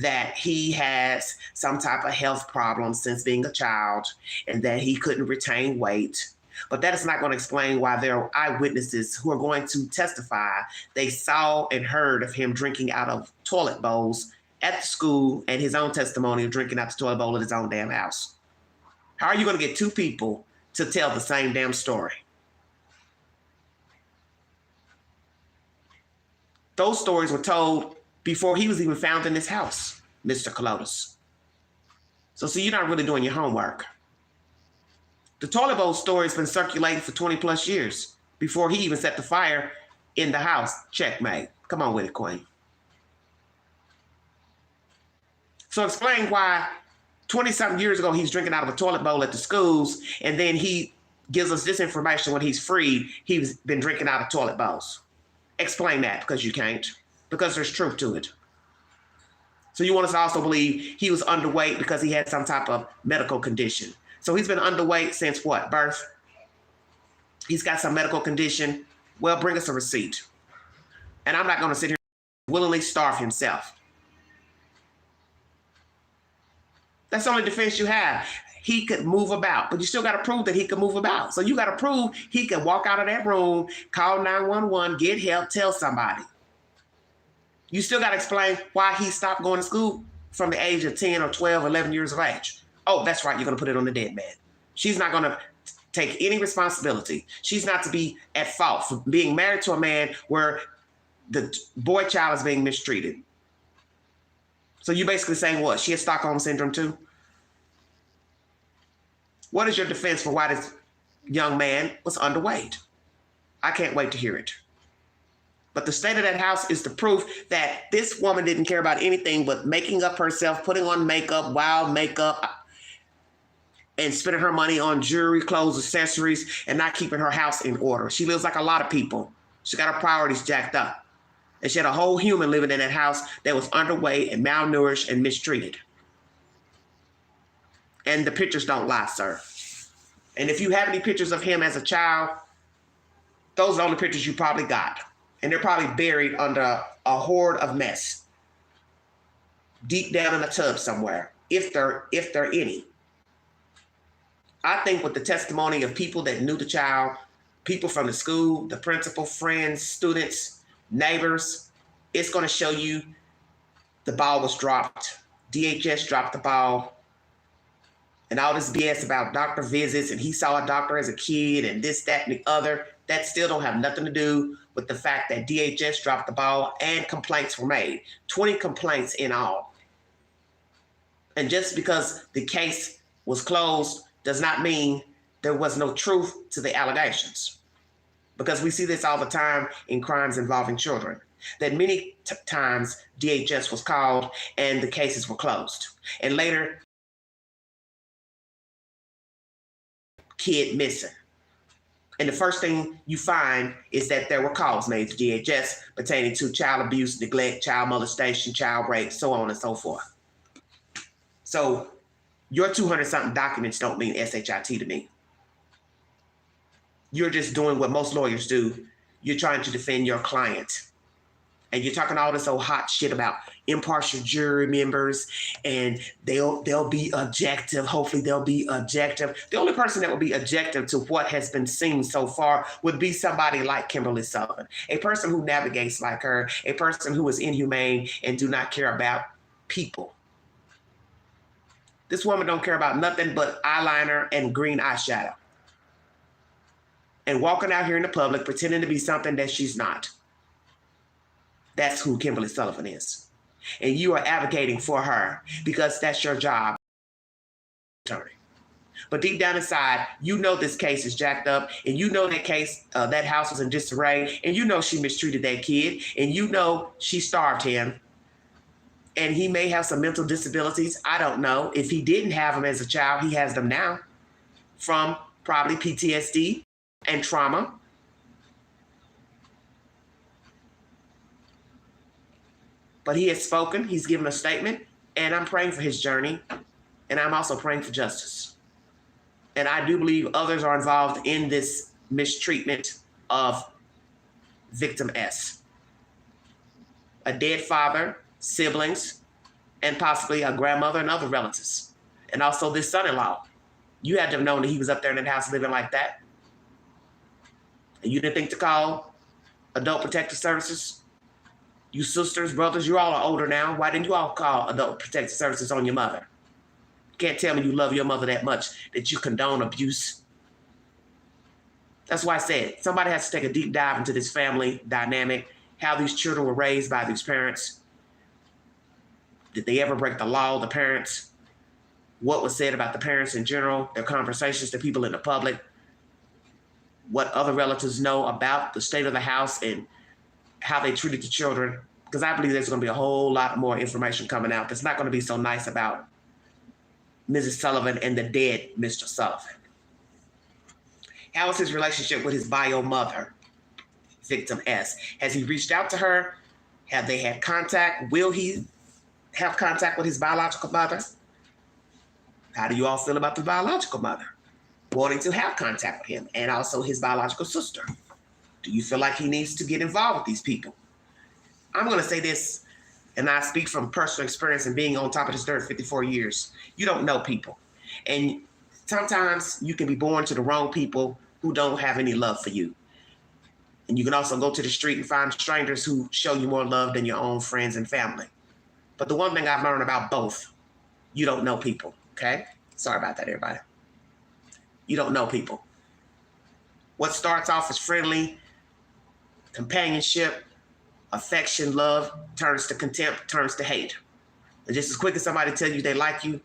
that he has some type of health problem since being a child and that he couldn't retain weight. But that is not going to explain why there are eyewitnesses who are going to testify they saw and heard of him drinking out of toilet bowls at the school, and his own testimony of drinking out the toilet bowl at his own damn house. How are you going to get two people to tell the same damn story? Those stories were told before he was even found in this house, Mr. KALOIDIS. So see, you're not really doing your homework. The toilet bowl story has been circulating for 20 plus years before he even set the fire in the house. Checkmate. Come on with it, Queen. So explain why 20-something years ago he's drinking out of a toilet bowl at the schools, and then he gives us this information when he's free, he's been drinking out of toilet bowls. Explain that, because you can't, because there's truth to it. So you want us to also believe he was underweight because he had some type of medical condition. So he's been underweight since what, birth? He's got some medical condition. Well, bring us a receipt. And I'm not going to sit here and willingly starve himself. That's the only defense you have. He could move about, but you still got to prove that he could move about. So you got to prove he could walk out of that room, call 911, get help, tell somebody. You still got to explain why he stopped going to school from the age of 10 or 12, 11 years of age. Oh, that's right. You're going to put it on the dead man. She's not going to take any responsibility. She's not to be at fault for being married to a man where the boy child is being mistreated. So you basically saying what? She has Stockholm syndrome too? What is your defense for why this young man was underweight? I can't wait to hear it. But the state of that house is the proof that this woman didn't care about anything but making up herself, putting on makeup, wild makeup, and spending her money on jewelry, clothes, accessories, and not keeping her house in order. She lives like a lot of people. She got her priorities jacked up. And she had a whole human living in that house that was underweight and malnourished and mistreated. And the pictures don't lie, sir. And if you have any pictures of him as a child, those are the only pictures you probably got. And they're probably buried under a hoard of mess. Deep down in a tub somewhere, if there any. I think with the testimony of people that knew the child, people from the school, the principal, friends, students, neighbors, it's going to show you the ball was dropped. DHS dropped the ball. And all this BS about doctor visits and he saw a doctor as a kid and this, that, and the other, that still don't have nothing to do with the fact that DHS dropped the ball and complaints were made. 20 complaints in all. And just because the case was closed does not mean there was no truth to the allegations. Because we see this all the time in crimes involving children. That many times DHS was called and the cases were closed. And later, kid missing. And the first thing you find is that there were calls made to DHS pertaining to child abuse, neglect, child molestation, child rape, so on and so forth. So your 200-something documents don't mean SHIT to me. You're just doing what most lawyers do. You're trying to defend your client. And you're talking all this old hot shit about impartial jury members and they'll be objective. Hopefully they'll be objective. The only person that will be objective to what has been seen so far would be somebody like Kimberly Sullivan, a person who navigates like her, a person who is inhumane and do not care about people. This woman don't care about nothing but eyeliner and green eyeshadow. And walking out here in the public pretending to be something that she's not. That's who Kimberly Sullivan is. And you are advocating for her because that's your job, attorney. But deep down inside, you know this case is jacked up, and you know that case, that house was in disarray, and you know she mistreated that kid, and you know she starved him. And he may have some mental disabilities. I don't know. If he didn't have them as a child, he has them now from probably PTSD and trauma. But he has spoken, he's given a statement, and I'm praying for his journey, and I'm also praying for justice. And I do believe others are involved in this mistreatment of victim S. A dead father, siblings, and possibly a grandmother and other relatives. And also this son-in-law. You had to have known that he was up there in that house living like that. And you didn't think to call Adult Protective Services? You sisters, brothers, you all are older now. Why didn't you all call Adult Protective Services on your mother? You can't tell me you love your mother that much that you condone abuse. That's why I said somebody has to take a deep dive into this family dynamic, how these children were raised by these parents. Did they ever break the law, the parents? What was said about the parents in general, their conversations to people in the public? What other relatives know about the state of the house and how they treated the children, because I believe there's going to be a whole lot more information coming out that's not going to be so nice about Mrs. Sullivan and the dead Mr. Sullivan. How is his relationship with his bio mother, victim S? Has he reached out to her? Have they had contact? Will he have contact with his biological mother? How do you all feel about the biological mother wanting to have contact with him, and also his biological sister? Do you feel like he needs to get involved with these people? I'm going to say this, and I speak from personal experience and being on top of this dirt 54 years. You don't know people. And sometimes you can be born to the wrong people who don't have any love for you. And you can also go to the street and find strangers who show you more love than your own friends and family. But the one thing I've learned about both, you don't know people, okay? Sorry about that, everybody. You don't know people. What starts off as friendly, companionship, affection, love, turns to contempt, turns to hate. And just as quick as somebody tells you they like you,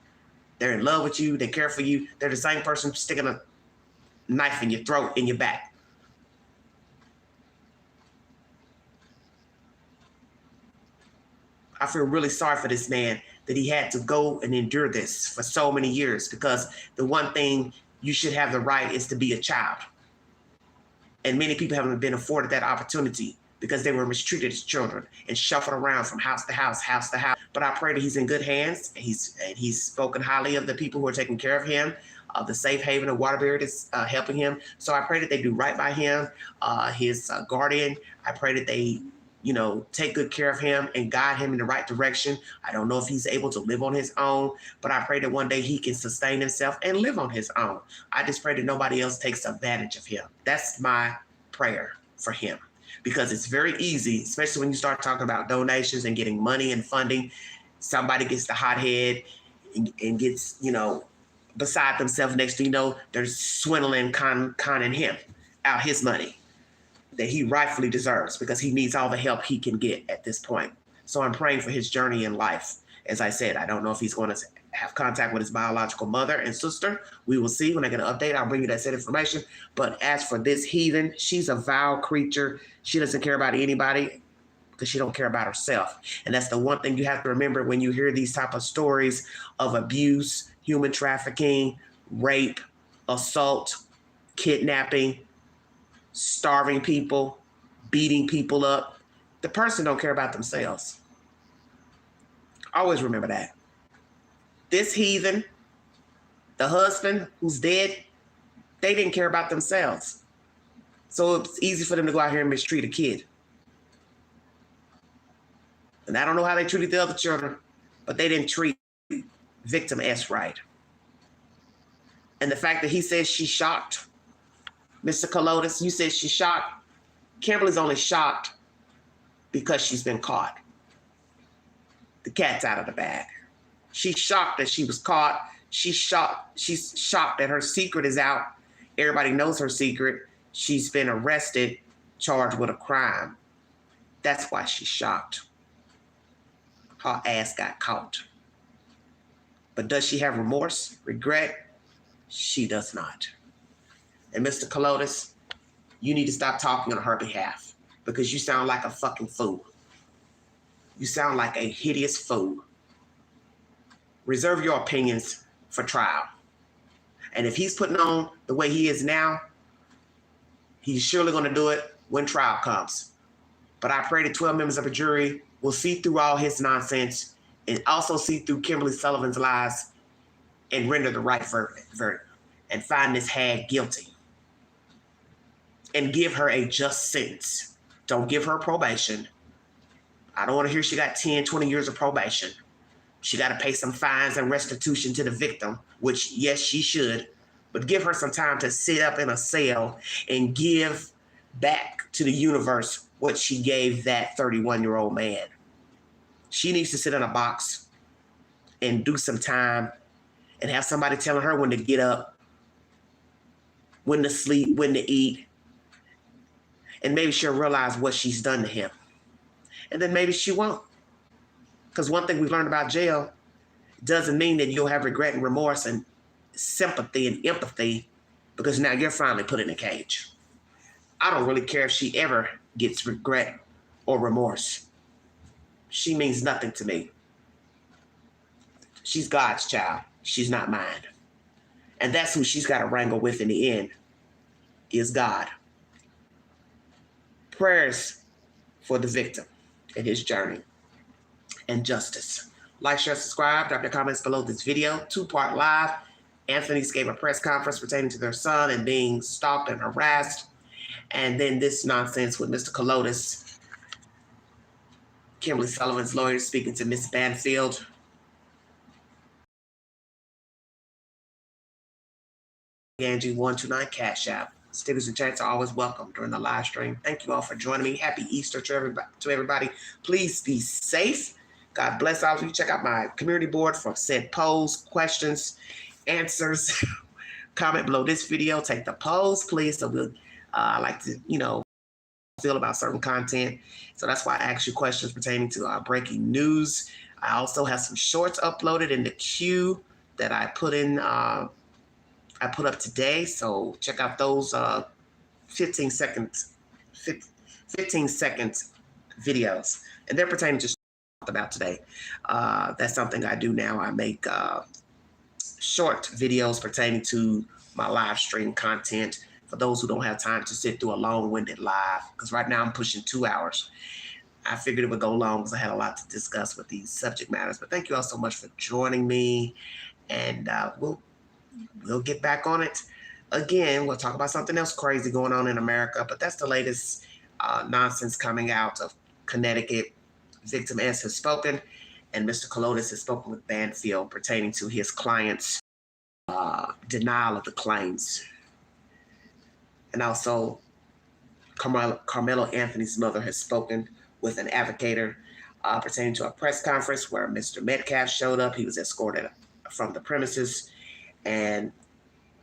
they're in love with you, they care for you, they're the same person sticking a knife in your throat, in your back. I feel really sorry for this man that he had to go and endure this for so many years, because the one thing you should have the right is to be a child. And many people haven't been afforded that opportunity because they were mistreated as children and shuffled around from house to house, house to house. But I pray that he's in good hands. He's spoken highly of the people who are taking care of him, of the safe haven of Waterbury that's helping him. So I pray that they do right by him, his guardian. I pray that they, take good care of him and guide him in the right direction. I don't know if he's able to live on his own, but I pray that one day he can sustain himself and live on his own. I just pray that nobody else takes advantage of him. That's my prayer for him, because it's very easy, especially when you start talking about donations and getting money and funding. Somebody gets the hothead and gets, beside themselves. Next thing you know, they're swindling, conning him out his money that he rightfully deserves, because he needs all the help he can get at this point. So I'm praying for his journey in life. As I said, I don't know if he's going to have contact with his biological mother and sister. We will see. When I get an update, I'll bring you that said information. But as for this heathen, she's a vile creature. She doesn't care about anybody because she don't care about herself. And that's the one thing you have to remember when you hear these type of stories of abuse, human trafficking, rape, assault, kidnapping, starving people, beating people up. The person don't care about themselves. Always remember that. This heathen, the husband who's dead, they didn't care about themselves. So it's easy for them to go out here and mistreat a kid. And I don't know how they treated the other children, but they didn't treat victim S right. And the fact that he says she's shocked, Mr. KALOIDIS, you said she's shocked. Kimberly's only shocked because she's been caught. The cat's out of the bag. She's shocked that she was caught. She's shocked that her secret is out. Everybody knows her secret. She's been arrested, charged with a crime. That's why she's shocked. Her ass got caught. But does she have remorse, regret? She does not. And Mr. KALOIDIS, you need to stop talking on her behalf, because you sound like a fucking fool. You sound like a hideous fool. Reserve your opinions for trial. And if he's putting on the way he is now, he's surely going to do it when trial comes. But I pray the 12 members of a jury will see through all his nonsense and also see through Kimberly Sullivan's lies and render the right verdict and find this hag guilty and give her a just sentence. Don't give her probation. I don't want to hear she got 10, 20 years of probation. She got to pay some fines and restitution to the victim, which, yes, she should. But give her some time to sit up in a cell and give back to the universe what she gave that 31-year-old man. She needs to sit in a box and do some time and have somebody telling her when to get up, when to sleep, when to eat. And maybe she'll realize what she's done to him. And then maybe she won't. Because one thing we've learned about jail doesn't mean that you'll have regret and remorse and sympathy and empathy, because now you're finally put in a cage. I don't really care if she ever gets regret or remorse. She means nothing to me. She's God's child. She's not mine. And that's who she's got to wrangle with in the end. is God. Prayers for the victim in his journey and justice. Like, share, subscribe, drop your comments below this video. Two-part live. Anthony's gave a press conference pertaining to their son and being stalked and harassed. And then this nonsense with Mr. KALOIDIS, Kimberly Sullivan's lawyer, speaking to Miss Banfield. Angie 129 Cash App. Stickers and chats are always welcome during the live stream. Thank you all for joining me. Happy Easter to everybody. Please be safe. God bless all of you. Check out my community board for said polls, questions, answers. Comment below this video. Take the polls, please. So we'll like to, feel about certain content. So that's why I ask you questions pertaining to breaking news. I also have some shorts uploaded in the queue that I put in. I put up today, so check out those 15 second videos, and they're pertaining to about today. That's something I do now. I make short videos pertaining to my live stream content for those who don't have time to sit through a long-winded live, because right now I'm pushing 2 hours. I figured it would go long because I had a lot to discuss with these subject matters. But thank you all so much for joining me, and we'll get back on it again. We'll talk about something else crazy going on in America, but that's the latest nonsense coming out of Connecticut. Victim S has spoken, and Mr. KALOIDIS has spoken with Banfield pertaining to his client's denial of the claims. And also, Carmelo Anthony's mother has spoken with an advocate pertaining to a press conference where Mr. Metcalf showed up. He was escorted from the premises. And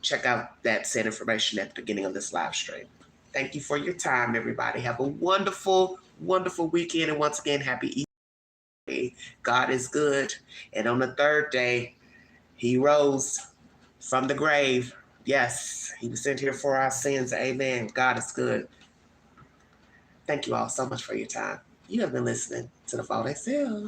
check out that said information at the beginning of this live stream. Thank you for your time, everybody. Have a wonderful, wonderful weekend. And once again, happy Easter. God is good. And on the third day, he rose from the grave. Yes, he was sent here for our sins. Amen. God is good. Thank you all so much for your time. You have been listening to The Vault XL.